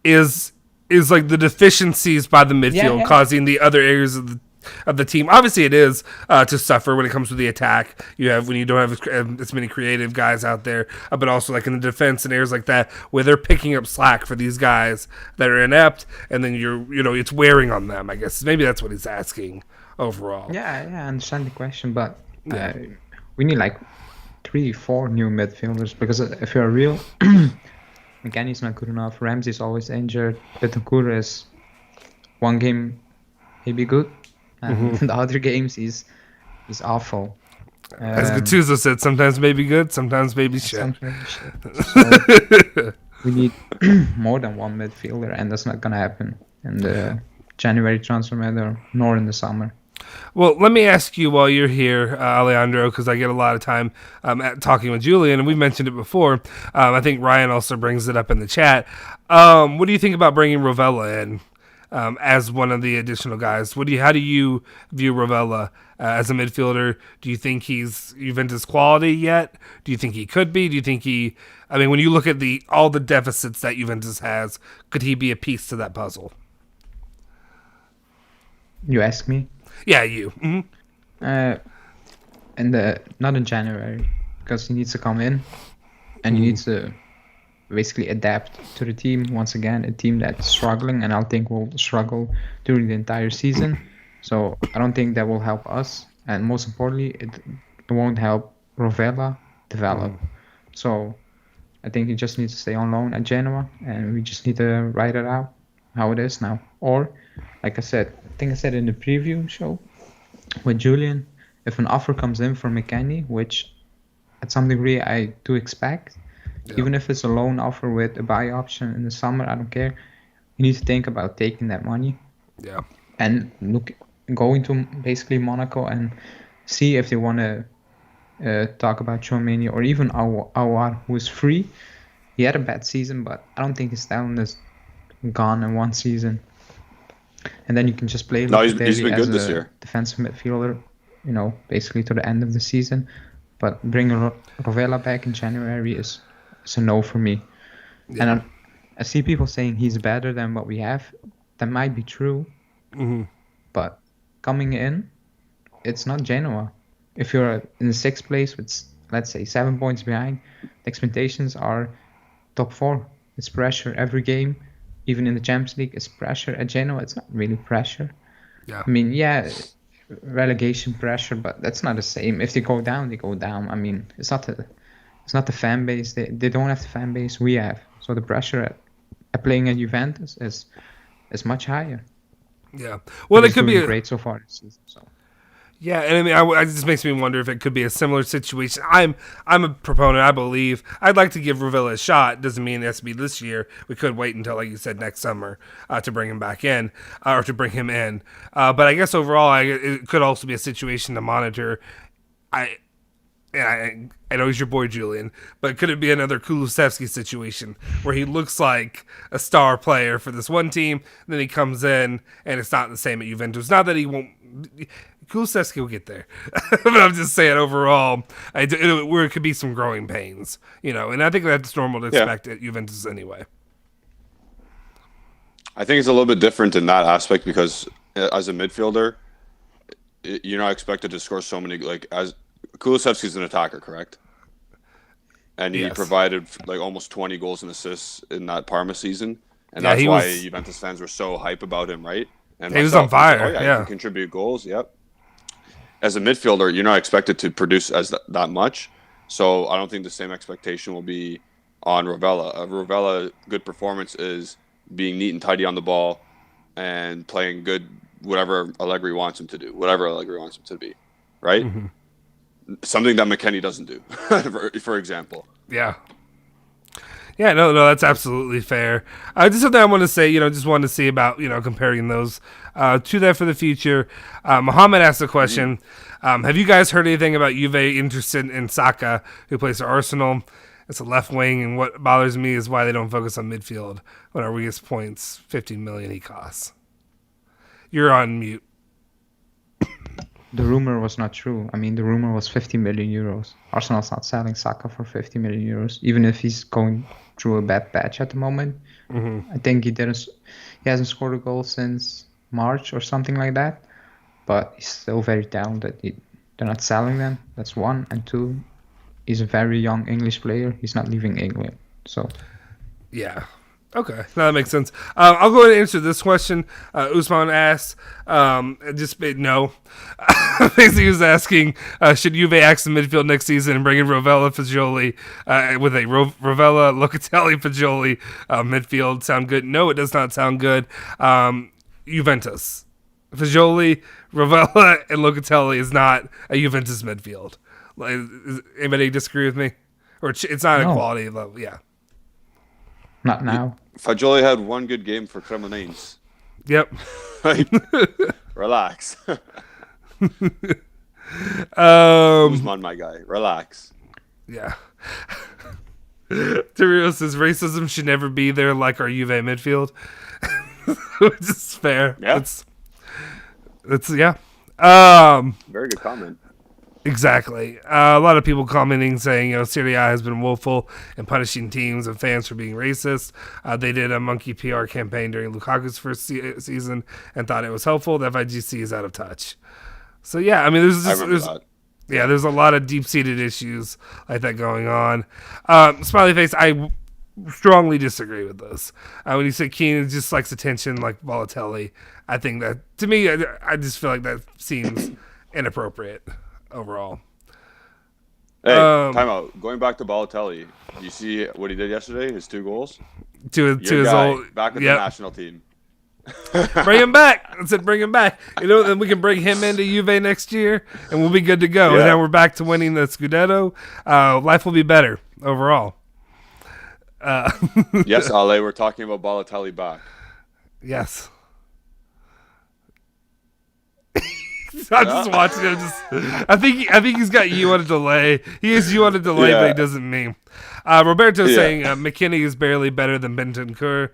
Is like the deficiencies by the midfield Yeah. causing the other areas of the team? Obviously, it is to suffer when it comes to the attack. You have when you don't have as many creative guys out there, but also like in the defense and areas like that where they're picking up slack for these guys that are inept, and then it's wearing on them. I guess maybe that's what he's asking overall. Yeah, I understand the question, but we need like 3-4 new midfielders because if you're real, McKennie's not good enough. Ramsey's always injured. Bentancur is one game maybe good, and the other games he's awful. As Gattuso said, sometimes maybe good, sometimes maybe shit. Sometimes shit. So we need more than one midfielder, and that's not gonna happen in the January transfer window nor in the summer. Well, let me ask you while you're here, Alejandro, because I get a lot of time talking with Julian, and we mentioned it before. I think Ryan also brings it up in the chat. What do you think about bringing Rovella in as one of the additional guys? How do you view Rovella as a midfielder? Do you think he's Juventus quality yet? Do you think he could be? Do you think he? I mean, when you look at all the deficits that Juventus has, could he be a piece to that puzzle? You ask me? Yeah, you. Mm-hmm. Not in January, because he needs to come in and he needs to basically adapt to the team once again, a team that's struggling, and I think will struggle during the entire season. So I don't think that will help us, and most importantly, it won't help Rovella develop. So I think he just needs to stay on loan at Genoa, and we just need to write it out how it is now. Or, like I think I said in the preview show with Julian, if an offer comes in for McKennie, which at some degree I do expect, even if it's a loan offer with a buy option in the summer, I don't care. You need to think about taking that money. Yeah. And going to basically Monaco and see if they want to talk about Tchouaméni or even Aouar, who is free. He had a bad season, but I don't think his talent is gone in one season. And then you can just play he's been good this year. Defensive midfielder, basically to the end of the season. But bringing Rovella back in January is a no for me. Yeah. And I see people saying he's better than what we have. That might be true. Mm-hmm. But coming in, it's not Genoa. If you're in the 6th place with, let's say, 7 points behind, the expectations are top 4. It's pressure every game. Even in the Champions League, it's pressure. At Genoa, it's not really pressure. Yeah. I mean, relegation pressure, but that's not the same. If they go down, they go down. I mean, it's not the fan base. They don't have the fan base we have. So the pressure at playing at Juventus is much higher. Yeah. Well, it could be great so far this season. So. Yeah, and I mean, it just makes me wonder if it could be a similar situation. I'm a proponent. I believe I'd like to give Rovella a shot. Doesn't mean it has to be this year. We could wait until, like you said, next summer to bring him back in or to bring him in. But I guess overall, it could also be a situation to monitor. I know he's your boy Julian, but could it be another Kulusevski situation where he looks like a star player for this one team, and then he comes in and it's not the same at Juventus? Not that he won't. Kulusevski will get there, but I'm just saying overall, where it could be some growing pains, and I think that's normal to expect at Juventus anyway. I think it's a little bit different in that aspect because as a midfielder, you're not expected to score so many. Like as Kulusevski's an attacker, correct? And he provided like almost 20 goals and assists in that Parma season, and that's why Juventus fans were so hype about him, right? And he was on fire. He Yeah. can contribute goals. Yep. As a midfielder, you're not expected to produce as that much. So I don't think the same expectation will be on Ravella. Ravella, good performance is being neat and tidy on the ball and playing good, whatever Allegri wants him to do, whatever Allegri wants him to be, right? Mm-hmm. Something that McKennie doesn't do, for example. Yeah. Yeah, no, that's absolutely fair. Just something I want to say, just wanted to see about, comparing those to that for the future. Mohammed asked a question. Have you guys heard anything about Juve interested in Saka, who plays for Arsenal? It's a left wing, and what bothers me is why they don't focus on midfield when our weakest points, 15 million he costs. You're on mute. The rumor was not true. I mean, the rumor was 50 million euros. Arsenal's not selling Saka for 50 million euros, even if he's going through a bad patch at the moment. Mm-hmm. I think he hasn't scored a goal since March or something like that. But he's still very talented. They're not selling them. That's one. And two, he's a very young English player. He's not leaving England. So, yeah. Okay, no, that makes sense. I'll go ahead and answer this question. Usman asked, just no. Basically, he was asking, should Juve axe the midfield next season and bring in Rovella, Fagioli, with a Rovella, Locatelli, Fagioli midfield? Sound good? No, it does not sound good. Juventus. Fagioli, Rovella, and Locatelli is not a Juventus midfield. Like, anybody disagree with me? Or it's not a quality level, yeah. Not now. Fagioli had one good game for Cremonese. Yep. Relax. Usman, my guy. Relax. Yeah. Torino says racism should never be there like our Juve midfield. Which is fair. Yeah. It's yeah. Very good comment. Exactly. A lot of people commenting saying, Serie A has been woeful in punishing teams and fans for being racist. They did a monkey PR campaign during Lukaku's first season and thought it was helpful. The FIGC is out of touch. So yeah, I mean, there's a lot of deep-seated issues like that going on. Smiley face, I strongly disagree with this. When you say Keane just likes attention like Balotelli, I think that, to me, I just feel like that seems inappropriate overall. Hey, time out. Going back to Balotelli, you see what he did yesterday? His 2 goals? To his old... Back with the national team. Bring him back. I said bring him back. Then we can bring him into Juve next year, and we'll be good to go. Yeah. And then we're back to winning the Scudetto. Life will be better overall. Yes, Ale, we're talking about Balotelli back. Yes. I'm just watching him. I think he's got you on a delay. He is you on a delay, but he doesn't mean. Roberto saying McKinney is barely better than Bentancur.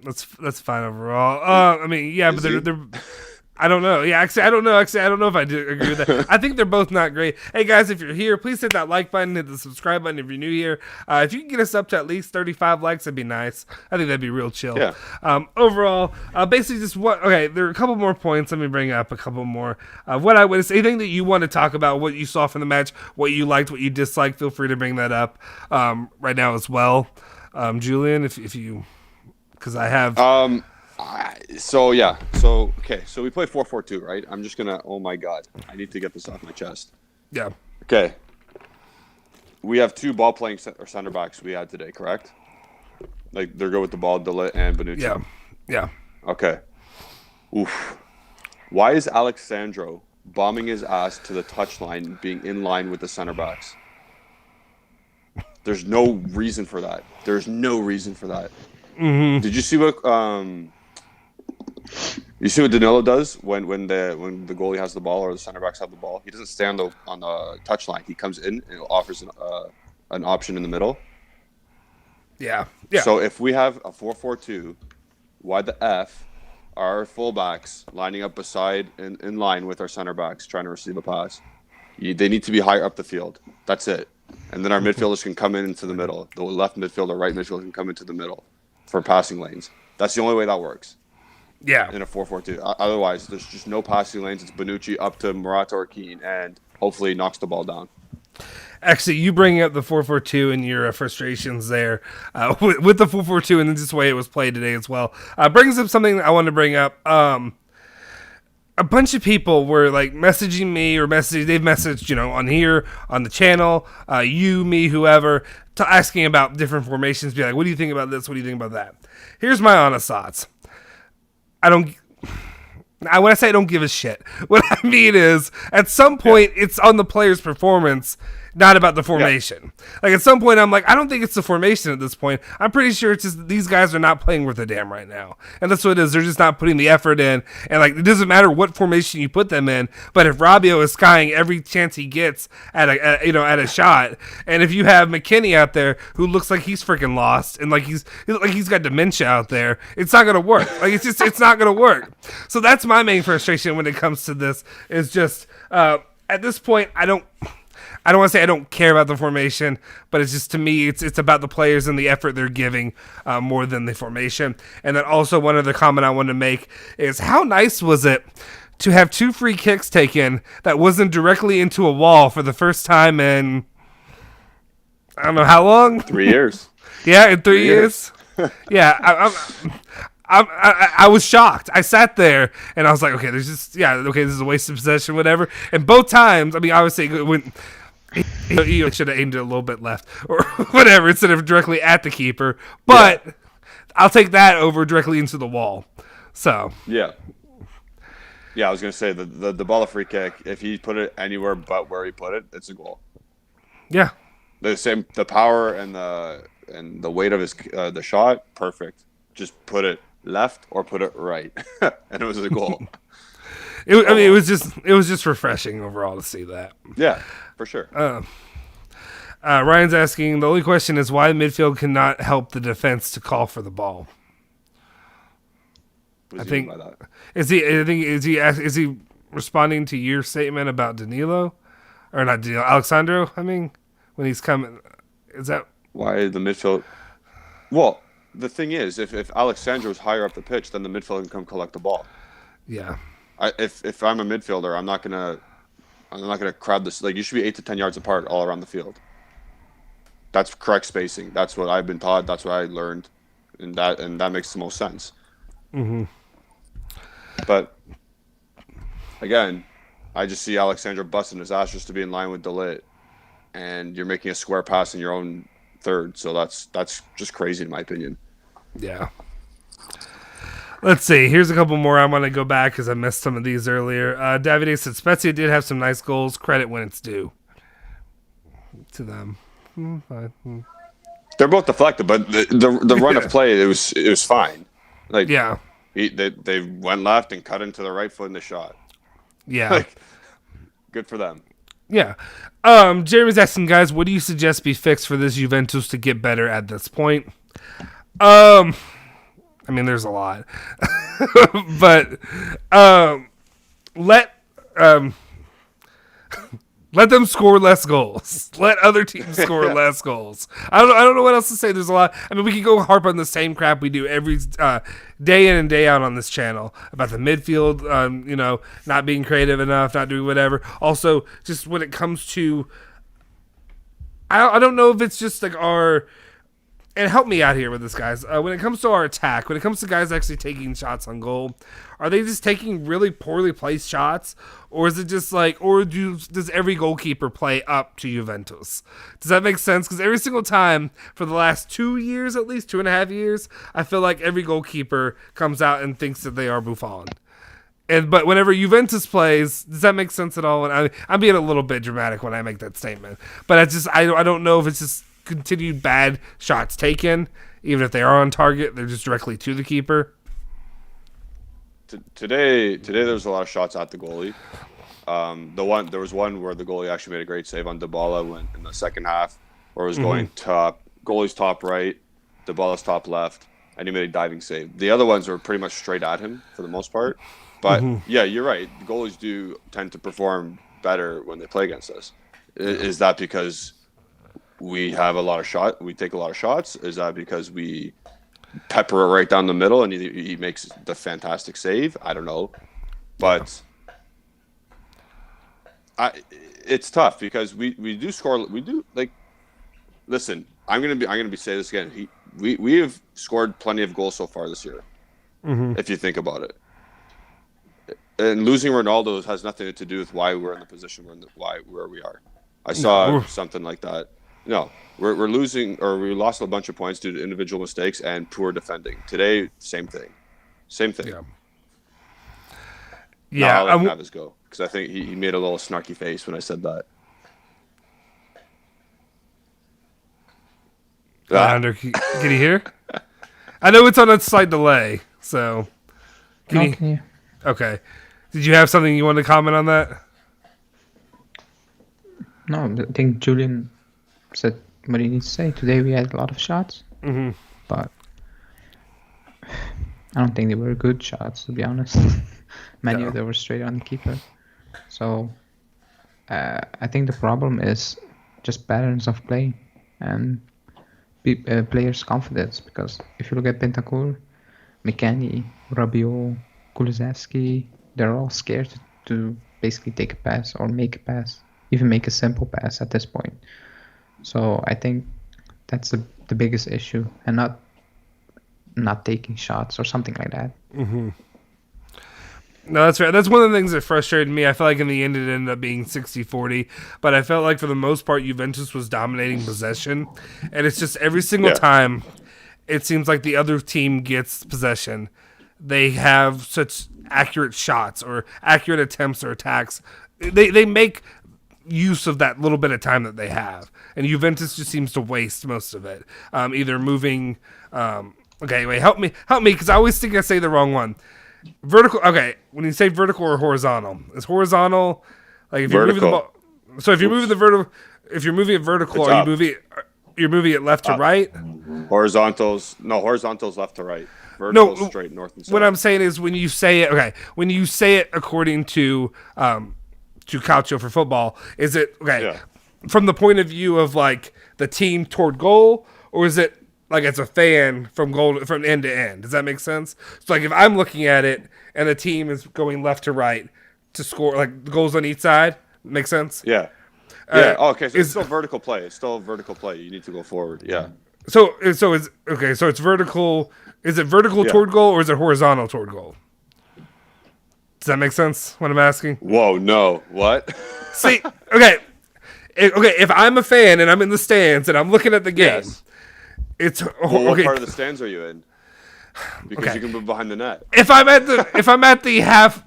That's fine overall. I mean, yeah, but they're. I don't know. Yeah, actually, I don't know. I don't know if I do agree with that. I think they're both not great. Hey, guys, if you're here, please hit that like button, hit the subscribe button if you're new here. If you can get us up to at least 35 likes, that'd be nice. I think that'd be real chill. Yeah. Overall, basically just there are a couple more points. Let me bring up a couple more. What I would say, anything that you want to talk about, what you saw from the match, what you liked, what you disliked, feel free to bring that up right now as well. Julian, if you, because I have... So we play 4-4-2, right? I'm just gonna. Oh my god, I need to get this off my chest. Yeah. Okay. We have 2 ball playing center backs we had today, correct? Like they're good with the ball, Delit and Bonucci. Yeah. Yeah. Okay. Oof. Why is Alexandro bombing his ass to the touchline, being in line with the center backs? There's no reason for that. Mm-hmm. Did you see what? You see what Danilo does when the goalie has the ball or the center backs have the ball? He doesn't stand on the touchline. He comes in and offers an option in the middle. Yeah. Yeah. So if we have a 4-4-2, why the F are our fullbacks lining up beside in line with our center backs trying to receive a pass? They need to be higher up the field. That's it. And then our midfielders can come into the middle. The left midfield or right midfield can come into the middle for passing lanes. That's the only way that works. Yeah. In a 4-4-2. Otherwise, there's just no passing lanes. It's Bonucci up to Morata or Keane and hopefully knocks the ball down. Actually, you bring up the 4-4-2 and your frustrations there with the 4-4-2 and just the way it was played today as well. Brings up something I want to bring up. A bunch of people were like messaging me or they've messaged, on here, on the channel, you, me, whoever, asking about different formations. Be like, what do you think about this? What do you think about that? Here's my honest thoughts. When I say I don't give a shit, what I mean is at some point it's on the player's performance, not about the formation. Like at some point I'm like, I don't think it's the formation at this point. I'm pretty sure it's just that these guys are not playing worth a damn right now. And that's what it is. They're just not putting the effort in. And like, it doesn't matter what formation you put them in, but if Rabiot is skying every chance he gets at a shot, and if you have McKinney out there who looks like he's freaking lost and like he's got dementia out there, it's not gonna work. Like it's not gonna work. So that's my main frustration when it comes to this is just at this point I don't want to say I don't care about the formation, but it's just, to me, it's about the players and the effort they're giving more than the formation. And then also one other comment I wanted to make is how nice was it to have 2 free kicks taken that wasn't directly into a wall for the first time in, I don't know how long? 3 years. Yeah, in 3 years. Yeah, I was shocked. I sat there and I was like, okay, this is a waste of possession, whatever. And both times, I mean, obviously, when he should have aimed it a little bit left or whatever instead of directly at the keeper. But I'll take that over directly into the wall. So yeah, I was gonna say the ball of free kick. If he put it anywhere but where he put it, it's a goal. Yeah, the power and the weight of his the shot, perfect. Just put it left or put it right, and it was a goal. It was just refreshing overall to see that. Yeah, for sure. Ryan's asking, the only question is why midfield cannot help the defense to call for the ball. What does he mean by that? Is he responding to your statement about Danilo, or not Danilo, Alexandro? I mean, when he's coming, is that why the midfield? Well, the thing is, if Alexandro is higher up the pitch, then the midfield can come collect the ball. Yeah. If I'm a midfielder, I'm not gonna crowd this. Like, you should be 8 to 10 yards apart all around the field. That's correct spacing. That's what I've been taught. That's what I learned, and that makes the most sense. Mm-hmm. But again, I just see Alexandro busting his ass just to be in line with De Ligt, and you're making a square pass in your own third. So that's just crazy in my opinion. Yeah. Let's see. Here's a couple more. I want to go back because I missed some of these earlier. Davide said Spezia did have some nice goals. Credit when it's due to them. They're both deflected, but the run of play it was fine. Like, yeah, they went left and cut into the right foot in the shot. Yeah, like, good for them. Yeah. Jeremy's asking, guys, what do you suggest be fixed for this Juventus to get better at this point? I mean, there's a lot, but let them score less goals. Let other teams score less goals. I don't know what else to say. There's a lot. I mean, we could go harp on the same crap we do every day in and day out on this channel about the midfield, not being creative enough, not doing whatever. Also, just when it comes to, I don't know if it's just like our. And help me out here with this, guys. When it comes to our attack, when it comes to guys actually taking shots on goal, are they just taking really poorly placed shots? Or is it just like, does every goalkeeper play up to Juventus? Does that make sense? Because every single time for the last 2 years, at least 2.5 years, I feel like every goalkeeper comes out and thinks that they are Buffon. But whenever Juventus plays, does that make sense at all? And I'm being a little bit dramatic when I make that statement. But I don't know if it's just continued bad shots taken, even if they are on target, they're just directly to the keeper. Today there's a lot of shots at the goalie. There was one where the goalie actually made a great save on Dybala in the second half, where it was going goalie's top right, Dybala's top left, and he made a diving save. The other ones were pretty much straight at him for the most part. But yeah, you're right. Goalies do tend to perform better when they play against us. Is that because we have we take a lot of shots? Is that because we pepper it right down the middle and he makes the fantastic save? I don't know. But it's tough because we do score. We do like. Listen, I'm gonna be say this again. We have scored plenty of goals so far this year. If you think about it, and losing Ronaldo has nothing to do with why we're in the position where we are. I saw something like that. No, we're losing, or we lost a bunch of points due to individual mistakes and poor defending. Today, same thing. Yeah. I'll let Navis go because I think he made a little snarky face when I said that. Can you hear? I know it's on a slight delay, so. Can you? Okay. Did you have something you wanted to comment on that? No, I think Julian said what he needs to say. Today we had a lot of shots, but I don't think they were good shots, to be honest. Many of them were straight on the keeper. So I think the problem is just patterns of play and players' confidence. Because if you look at Bentancur, McKennie, Rabiot, Kulusevski, they're all scared to basically take a pass or make a pass, even make a simple pass at this point. So I think that's the biggest issue, and not taking shots or something like that. No, that's right. That's one of the things that frustrated me. I felt like in the end it ended up being 60-40, but I felt like for the most part Juventus was dominating possession, and it's just every single time it seems like the other team gets possession, they have such accurate shots or accurate attempts or attacks. They make use of that little bit of time that they have, and Juventus just seems to waste most of it. Either moving. Okay, wait, help me, because I always think I say the wrong one. Vertical. Okay, when you say vertical or horizontal, is horizontal like if you're moving the ball? So if you're moving it vertical, you're moving it left to right. Horizontals left to right. Verticals straight north and south. What I'm saying is when you say it according to Calcio for football, is it from the point of view of like the team toward goal, or is it like it's a fan from end to end? Does that make sense? So like if I'm looking at it and the team is going left to right to score, like the goals on each side, make sense? Yeah. Okay. So it's still vertical play. It's still vertical play. You need to go forward. Yeah. So it's vertical. Is it vertical toward goal or is it horizontal toward goal? Does that make sense? What I'm asking? Whoa, no. What? See, okay. If I'm a fan and I'm in the stands and I'm looking at the game. Yes. What part of the stands are you in? Because you can move behind the net. If I'm at the half,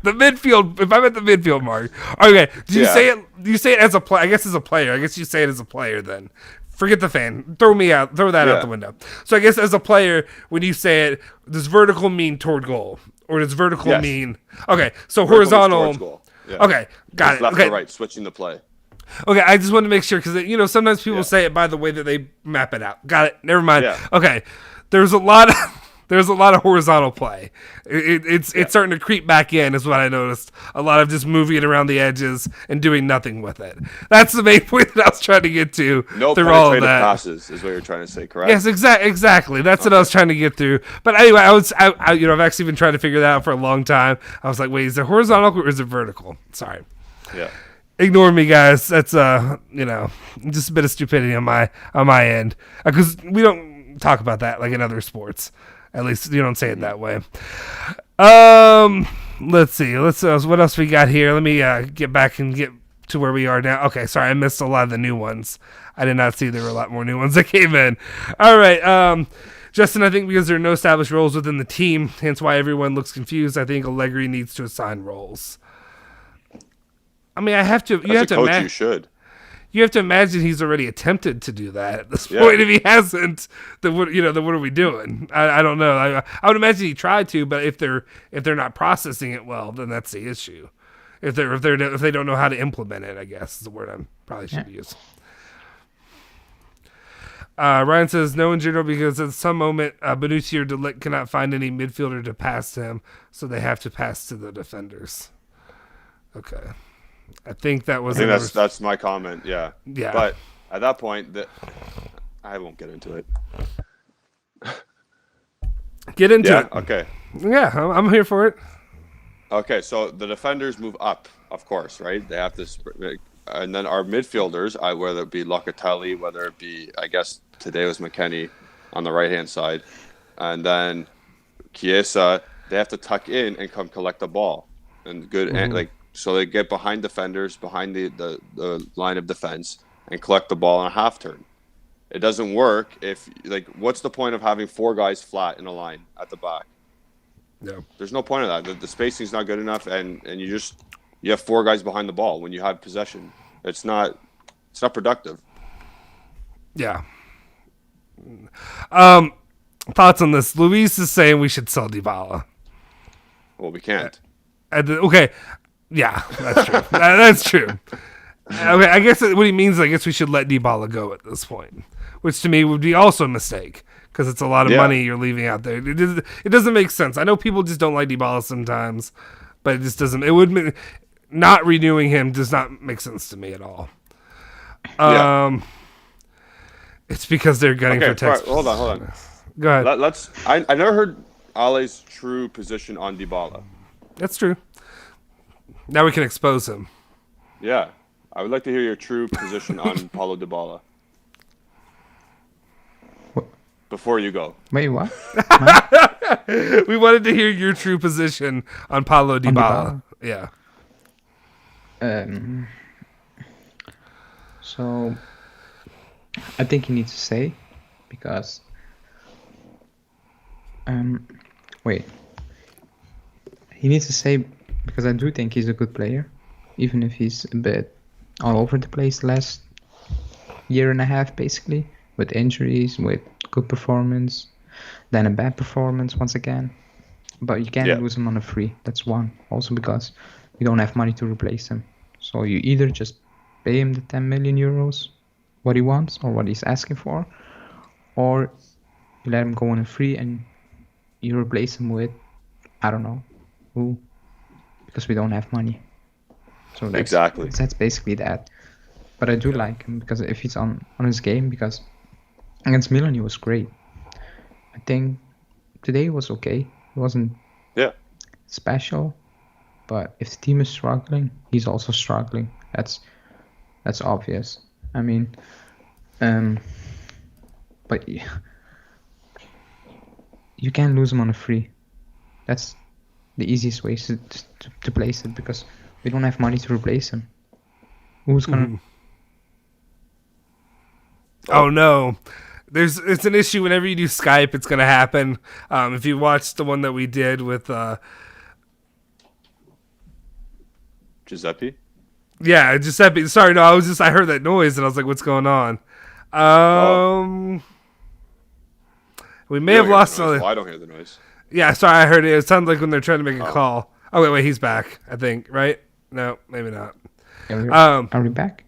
the midfield. If I'm at the midfield mark, okay. Do you say it? Do you say it as a player? I guess as a player. I guess you say it as a player. Then forget the fan. Throw that out the window. So I guess as a player, when you say it, does vertical mean toward goal, or does vertical mean okay? So vertical horizontal. Goal. Yeah. Okay, got it. Left to right, switching the play. Okay, I just wanted to make sure because sometimes people say it by the way that they map it out. Got it. Never mind. Yeah. Okay, there's a lot of horizontal play. It's starting to creep back in, is what I noticed. A lot of just moving it around the edges and doing nothing with it. That's the main point that I was trying to get to. No penetrative passes is what you're trying to say, correct? Yes, exactly. That's what I was trying to get through. But anyway, I've actually been trying to figure that out for a long time. I was like, wait, is it horizontal or is it vertical? Sorry. Yeah. Ignore me, guys. That's just a bit of stupidity on my end because we don't talk about that like in other sports. At least you don't say it that way. Let's see. What else we got here? Let me get back and get to where we are now. Okay, sorry, I missed a lot of the new ones. I did not see there were a lot more new ones that came in. All right, Justin, I think because there are no established roles within the team, hence why everyone looks confused, I think Allegri needs to assign roles. I mean, You should. You have to imagine he's already attempted to do that at this point. If he hasn't, then what are we doing? I don't know. I would imagine he tried to, but if they're not processing it well, then that's the issue. If they don't know how to implement it, I guess is the word I probably should use. Ryan says no in general because at some moment Bonucci or De Ligt cannot find any midfielder to pass to him, so they have to pass to the defenders. Okay. I think that's my comment. Yeah. Yeah. But at that point, I won't get into it. Get into it. Okay. Yeah, I'm here for it. Okay, so the defenders move up, of course, right? They have to, and then our midfielders, whether it be Locatelli, whether it be, I guess today was McKennie on the right hand side, and then Chiesa, they have to tuck in and come collect the ball, and so they get behind defenders, behind the line of defense, and collect the ball on a half turn. It doesn't work if what's the point of having 4 guys flat in a line at the back? No. There's no point of that. The spacing's not good enough, and you have 4 guys behind the ball when you have possession. It's not productive. Yeah. Thoughts on this? Luis is saying we should sell Dybala. Well, we can't. Okay. Yeah, that's true. That's true. Okay, I guess what he means, I guess we should let Dybala go at this point, which to me would be also a mistake because it's a lot of money you're leaving out there. It doesn't make sense. I know people just don't like Dybala sometimes, but it just doesn't. It would not renewing him does not make sense to me at all. It's because they're gunning for text. Right, hold on. Go ahead. I never heard Ale's true position on Dybala. That's true. Now we can expose him. Yeah. I would like to hear your true position on Paulo Dybala. What? Before you go. Wait, what? We wanted to hear your true position on Paulo Dybala. Yeah. So, I think he needs to stay because... wait. He needs to stay because I do think he's a good player, even if he's a bit all over the place last year and a half, basically, with injuries, with good performance, then a bad performance once again. But you can't lose him on a free. That's one. Also because you don't have money to replace him. So you either just pay him the 10 million euros, what he wants or what he's asking for, or you let him go on a free and you replace him with, I don't know, who, because we don't have money. So that's basically that. But I do like him because if he's on his game, because against Milan he was great. I think today he was okay. He wasn't special, but if the team is struggling, he's also struggling. That's obvious. I mean, but you can't lose him on a free. That's the easiest way to place it because we don't have money to replace him. Who's gonna? Oh no. It's an issue whenever you do Skype. It's gonna happen. If you watched the one that we did with Giuseppe. Yeah, Giuseppe. Sorry, no, I heard that noise and I was like, "What's going on?" We may have lost. Well, I don't hear the noise. Yeah, sorry, I heard it. It sounded like when they're trying to make a call. Oh wait, he's back. I think, right? No, maybe not. Are we back?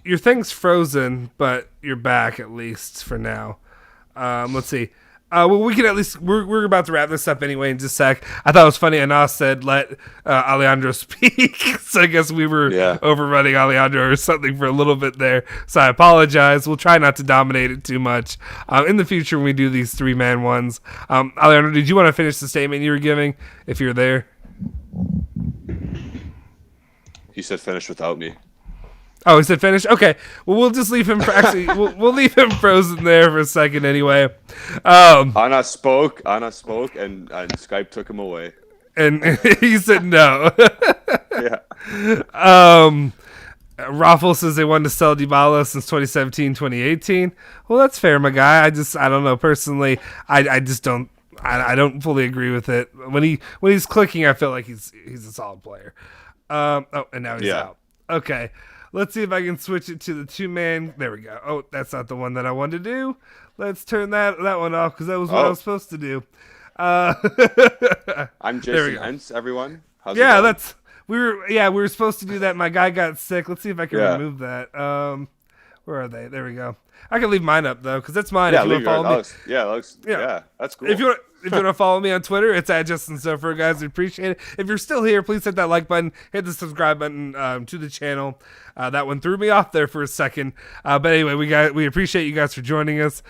Your thing's frozen, but you're back at least for now. Let's see. Well, we can at least we're about to wrap this up anyway in just a sec. I thought it was funny. Anas said let Alejandro speak, so I guess we were overrunning Alejandro or something for a little bit there. So I apologize. We'll try not to dominate it too much in the future when we do these 3-man ones. Alejandro, did you want to finish the statement you were giving? If you're there, he said finish without me. Oh, is it finished? Okay. Well, we'll just leave him. We'll leave him frozen there for a second anyway. Anna spoke, and Skype took him away. And he said no. Yeah. Raffle says they wanted to sell Dybala since 2017, 2018. Well, that's fair, my guy. I don't know. Personally, I just don't. I don't fully agree with it. When he's clicking, I feel like he's a solid player. And now he's out. Okay. Let's see if I can switch it to the 2-man. There we go. Oh, that's not the one that I wanted to do. Let's turn that one off because that was what I was supposed to do. I'm Jason Hentz, everyone. How's it going? We were supposed to do that. My guy got sick. Let's see if I can remove that. Where are they? There we go. I can leave mine up though because that's mine. Yeah, if you want to follow me. Yeah, that's cool. If you want, If you want to follow me on Twitter, it's at Justin Sofer, guys. We appreciate it. If you're still here, please hit that like button, hit the subscribe button to the channel. That one threw me off there for a second. But anyway, we appreciate you guys for joining us.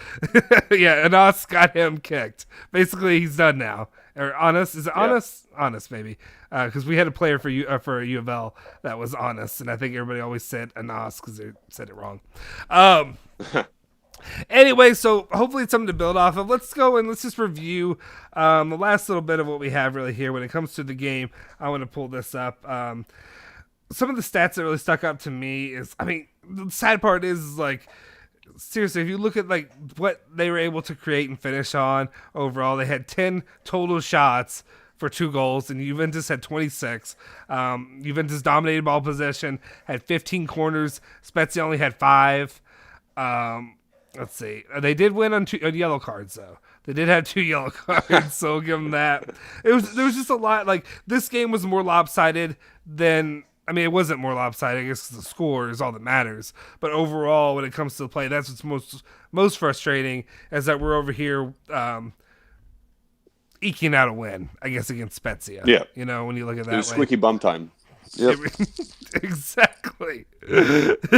Yeah, Anas got him kicked. Basically, he's done now. Or Honest, is it Honest? Yeah. Honest, maybe. Because we had a player for U of L that was Honest, and I think everybody always said Anas because they said it wrong. Anyway, so hopefully it's something to build off of. Let's go and let's just review the last little bit of what we have really here when it comes to the game. I want to pull this up. Some of the stats that really stuck up to me is, I mean, the sad part is like, seriously, if you look at like what they were able to create and finish on overall, they had 10 total shots for 2 goals, and Juventus had 26. Juventus dominated ball possession, had 15 corners. Spezia only had 5. Let's see. They did win on 2 yellow cards, though. They did have 2 yellow cards, so we'll give them that. There was just a lot. Like, this game was more lopsided than. I mean, it wasn't more lopsided. I guess the score is all that matters. But overall, when it comes to the play, that's what's most frustrating is that we're over here eking out a win, I guess, against Spezia. Yeah. You know, when you look at that it was squeaky bum time. Yep. Exactly.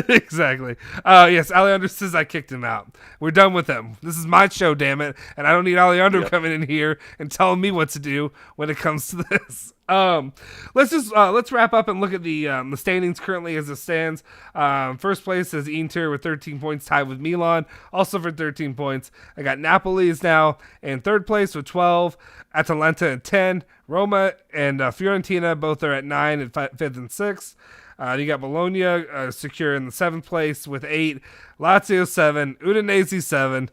Exactly. Yes, Alejandro says I kicked him out. We're done with him. This is my show, damn it. And I don't need Alejandro coming in here and telling me what to do when it comes to this. Let's wrap up and look at the standings currently as it stands. First place is Inter with 13 points, tied with Milan, also for 13 points. I got Napoli is now in third place with 12, Atalanta at 10, Roma and Fiorentina both are at 9 and 5th and 6th. You got Bologna secure in the 7th place with 8, Lazio 7, Udinese 7.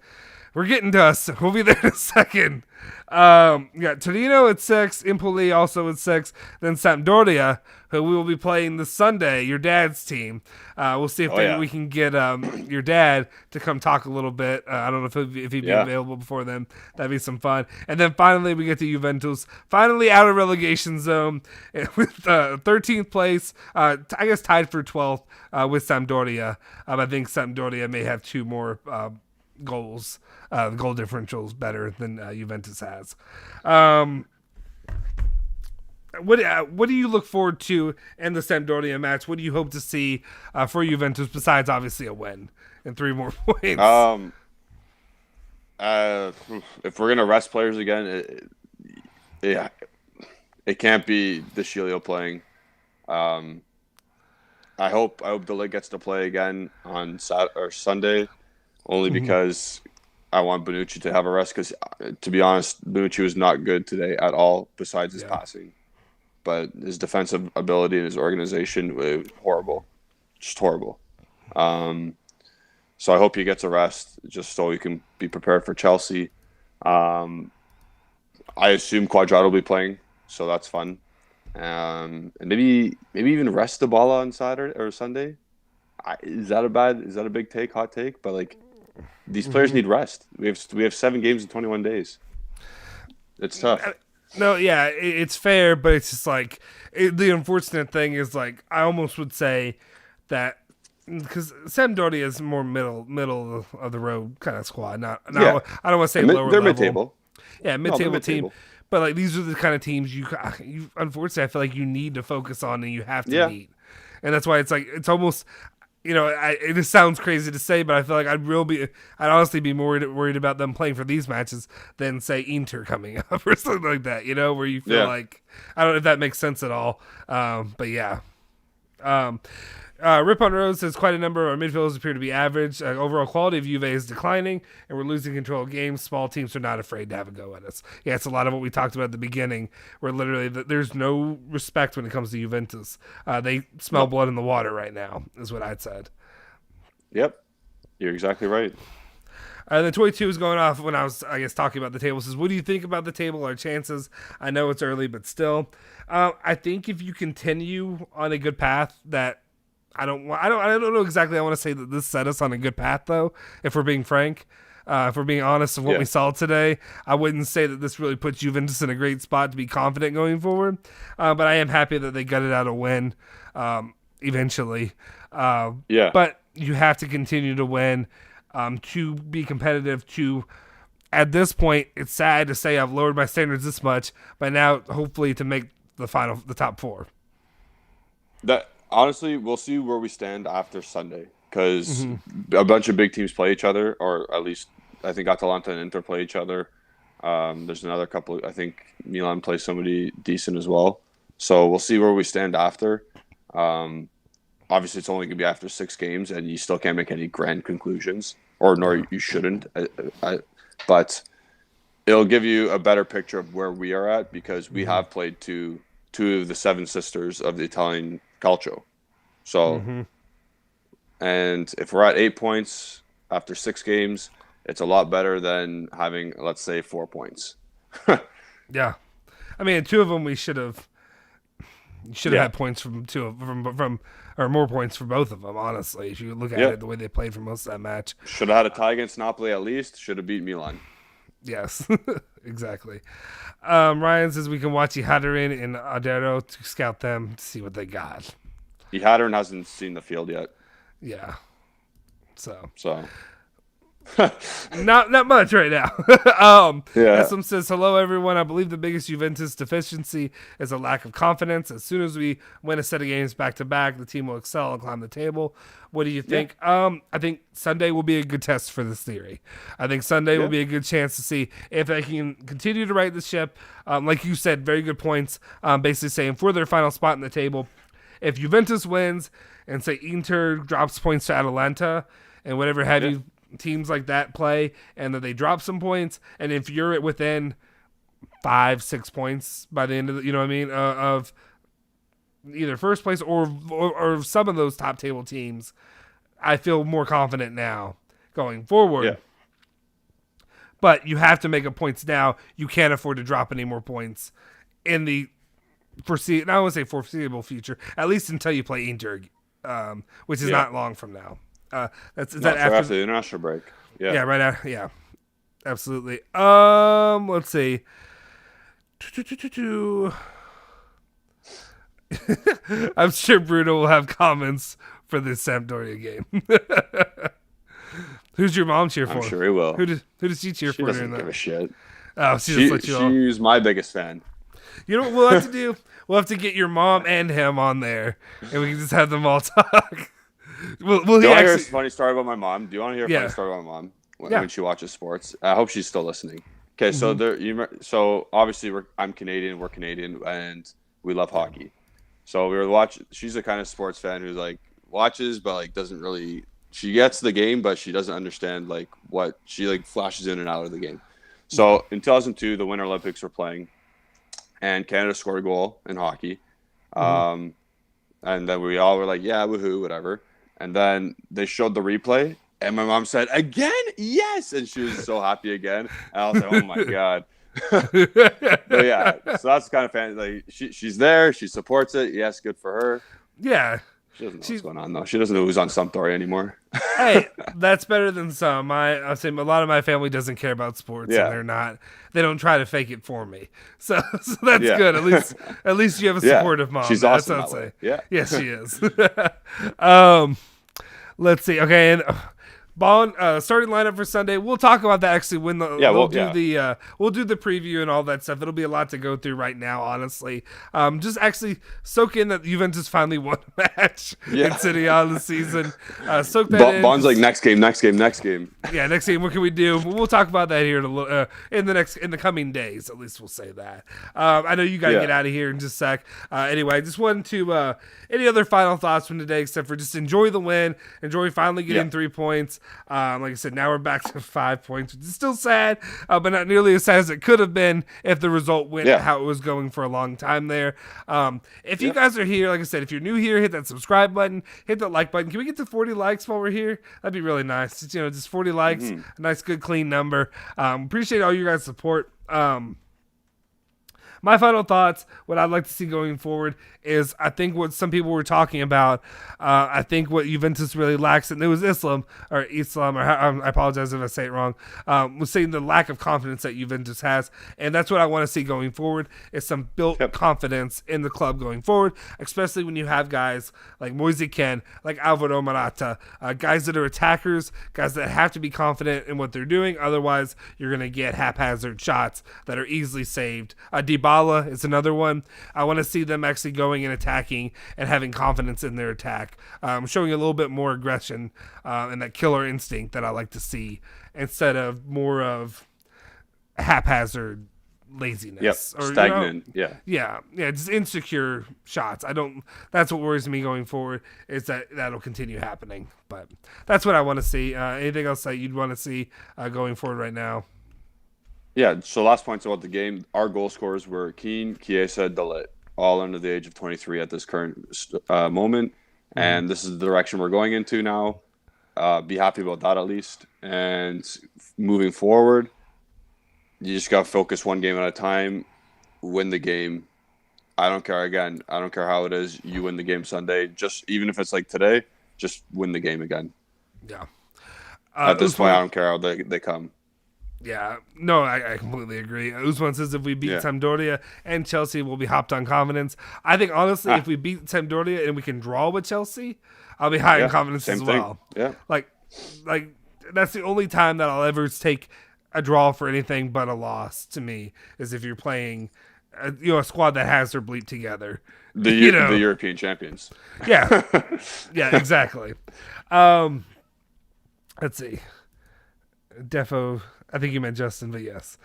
We're getting to us. We'll be there in a second. You got Torino at 6, Empoli also at 6, then Sampdoria, who we will be playing this Sunday, your dad's team. We'll see if we can get your dad to come talk a little bit. I don't know if he'd be available before then. That'd be some fun. And then finally we get to Juventus, finally out of relegation zone with 13th place, I guess tied for 12th with Sampdoria. I think Sampdoria may have 2 more goals. The goal differential is better than Juventus has. What do you look forward to in the Sampdoria match? What do you hope to see for Juventus besides obviously a win and 3 more points? If we're gonna rest players again, it can't be De Sciglio playing. I hope Dele gets to play again on Sunday, only because I want Bonucci to have a rest. Because to be honest, Bonucci was not good today at all. Besides his passing, but his defensive ability and his organization was horrible, just horrible. So I hope he gets a rest just so he can be prepared for Chelsea. I assume Quadrado will be playing, so that's fun. And maybe even rest the ball on Saturday or Sunday. Is that a big take, hot take? But like, these players need rest. We have 7 games in 21 days. It's tough. No, yeah, it's fair, but it's just like the unfortunate thing is like I almost would say that because Sampdoria is more middle of the road kind of squad. I don't want to say lower level. They're mid-table. Yeah, mid-table team. But like these are the kind of teams you unfortunately I feel like you need to focus on and you have to beat. And that's why it's like it's almost it just sounds crazy to say, but I feel like I'd honestly be more worried about them playing for these matches than say Inter coming up or something like that. Where you feel like I don't know if that makes sense at all. But yeah. Rip on Rose says quite a number of our midfielders appear to be average. Overall quality of Juve is declining, and we're losing control of games. Small teams are not afraid to have a go at us. Yeah, it's a lot of what we talked about at the beginning, where literally there's no respect when it comes to Juventus. They smell blood in the water right now, is what I'd said. Yep, you're exactly right. The 22 is going off when I was, I guess, talking about the table. Says, what do you think about the table? Our chances? I know it's early, but still, I think if you continue on a good path that. I don't know exactly. I want to say that this set us on a good path, though. If we're being frank, if we're being honest of what we saw today, I wouldn't say that this really puts Juventus in a great spot to be confident going forward. But I am happy that they gutted out a win eventually. But you have to continue to win to be competitive. To at this point, it's sad to say I've lowered my standards this much, but now hopefully to make the top 4. That honestly, we'll see where we stand after Sunday because a bunch of big teams play each other, or at least I think Atalanta and Inter play each other. There's another couple. I think Milan plays somebody decent as well. So we'll see where we stand after. Obviously, it's only going to be after 6 games, and you still can't make any grand conclusions, nor you shouldn't. But it'll give you a better picture of where we are at because we have played two of the 7 sisters of the Italian calcio. So, and if we're at 8 points after 6 games, it's a lot better than having, let's say, 4 points. Yeah, I mean, 2 of them we should have. You should have had points from 2 of from or more points for both of them. Honestly, if you look at it the way they played for most of that match, should have had a tie against Napoli at least. Should have beat Milan. Yes, exactly. Ryan says we can watch Ihaderen and Adero to scout them to see what they got. Ihaderen hasn't seen the field yet. Yeah. So. not much right now. SM says, hello everyone. I believe the biggest Juventus deficiency is a lack of confidence. As soon as we win a set of games back to back, the team will excel and climb the table. What do you think? I think Sunday will be a good test for this theory. I think Sunday will be a good chance to see if they can continue to right the ship. Like you said, very good points. Basically saying for their final spot in the table, if Juventus wins and say Inter drops points to Atalanta and whatever have you, teams like that play, and that they drop some points, and if you're within 5-6 points by the end of the, of either first place or some of those top table teams, I feel more confident now going forward. Yeah. But you have to make up points now. You can't afford to drop any more points in the foreseeable future, at least until you play Inter, which is not long from now. Is that after the international break? Yeah, right after. Yeah, absolutely. Let's see. I'm sure Bruno will have comments for this Sampdoria game. Who's your mom cheer for? I'm sure he will. Who does she cheer for? She doesn't give a shit. Oh, she's my biggest fan. You know what we'll have to do? We'll have to get your mom and him on there, and we can just have them all talk. Do you want to hear a funny story about my mom? Do you want to hear a funny story about my mom when she watches sports? I hope she's still listening. Okay, so obviously I'm Canadian, we're Canadian, and we love hockey. So we were watching. She's the kind of sports fan who's like watches, but like doesn't really. She gets the game, but she doesn't understand like what she like flashes in and out of the game. So in 2002, the Winter Olympics were playing, and Canada scored a goal in hockey, and then we all were like, "Yeah, woohoo, whatever." And then they showed the replay, and my mom said, "Again? Yes!" And she was so happy again. And I was like, "Oh my god!" But yeah, so that's the kind of fan. Like she's there, she supports it. Yes, good for her. Yeah, she doesn't know what's going on though. She doesn't know who's on Sampdoria anymore. Hey, that's better than some. I say a lot of my family doesn't care about sports, and they don't try to fake it for me. So that's good. At least you have a supportive mom. She's awesome. That's what I'd say. Yeah, yes, she is. Let's see. Okay, and starting lineup for Sunday. We'll talk about that actually when we'll do the preview and all that stuff. It'll be a lot to go through right now, honestly. Just actually soak in that Juventus finally won a match in Serie A this season. Soak that in. Bond's like next game. Yeah, next game. What can we do? We'll talk about that here in the coming days. At least we'll say that. I know you got to get out of here in just a sec. Anyway, I just wanted to. Any other final thoughts from today, except for just enjoy the win, enjoy finally getting 3 points. Like I said, now we're back to 5 points, which is still sad, but not nearly as sad as it could have been if the result went how it was going for a long time there. If you guys are here, like I said, if you're new here, hit that subscribe button, hit that like button. Can we get to 40 likes while we're here? That'd be really nice. Just 40 likes, a nice, good, clean number. Appreciate all you guys' support. my final thoughts, what I'd like to see going forward is, I think what some people were talking about, I think what Juventus really lacks, and it was Islam, or I apologize if I say it wrong, was saying the lack of confidence that Juventus has, and that's what I want to see going forward, is some built confidence in the club going forward, especially when you have guys like Moise Kean, like Alvaro Morata, guys that are attackers, guys that have to be confident in what they're doing, otherwise you're going to get haphazard shots that are easily saved. Dybala is another one. I want to see them actually going and attacking and having confidence in their attack, showing a little bit more aggression and that killer instinct that I like to see, instead of more of haphazard laziness or stagnant. Yeah, just insecure shots. That's what worries me going forward, is that'll continue happening. But that's what I want to see. Anything else that you'd want to see going forward right now? Yeah, so last points about the game. Our goal scorers were Keane, Chiesa, Dalit, all under the age of 23 at this current moment. And this is the direction we're going into now. Be happy about that at least. And moving forward, you just got to focus one game at a time, win the game. I don't care. Again, I don't care how it is. You win the game Sunday. Just even if it's like today, just win the game again. Yeah. At this point, I don't care how they come. Yeah, no, I completely agree. Usman says if we beat Sampdoria and Chelsea, we'll be hopped on confidence. I think, honestly, if we beat Sampdoria and we can draw with Chelsea, I'll be high in confidence as well. Yeah. Like that's the only time that I'll ever take a draw for anything but a loss, to me, is if you're playing a squad that has their bleep together. The European champions. Yeah. Yeah, exactly. Let's see. Defo, I think you meant Justin, but yes.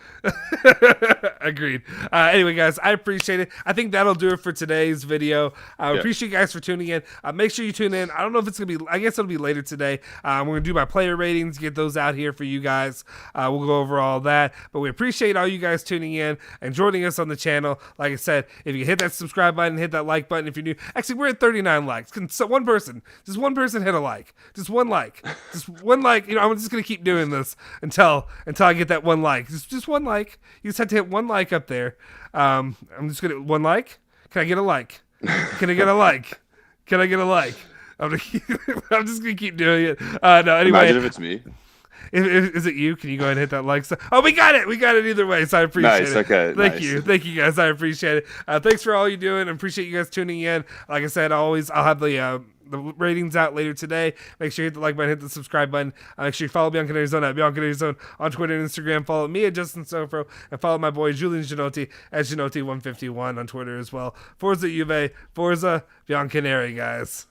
Agreed. Anyway, guys, I appreciate it. I think that'll do it for today's video. I appreciate you guys for tuning in. Make sure you tune in. I don't know if it's going to be, I guess it'll be later today. We're going to do my player ratings, get those out here for you guys. We'll go over all that. But we appreciate all you guys tuning in and joining us on the channel. Like I said, if you hit that subscribe button, hit that like button if you're new. Actually, we're at 39 likes. Just one person hit a like. Just one like. Just one like. I'm just going to keep doing this until I get that one like. Just one like. You just have to hit one like up there. I'm just gonna one like. Can I get a like? Can I get a like? Can I get a like? I'm just gonna keep doing it. No, anyway. Imagine if it's me. Is it you? Can you go ahead and hit that like? Oh, we got it. We got it either way. So I appreciate it. Okay. Thank you, guys. I appreciate it. Thanks for all you're doing. I appreciate you guys tuning in. Like I said, I'll have the ratings out later today. Make sure you hit the like button, hit the subscribe button. Make sure you follow Bianconeri Zone at Bianconeri Zone on Twitter and Instagram. Follow me at Justin Sofro, and follow my boy Julian Ginotti at Ginotti151 on Twitter as well. Forza Juve, Forza Bianconeri, guys.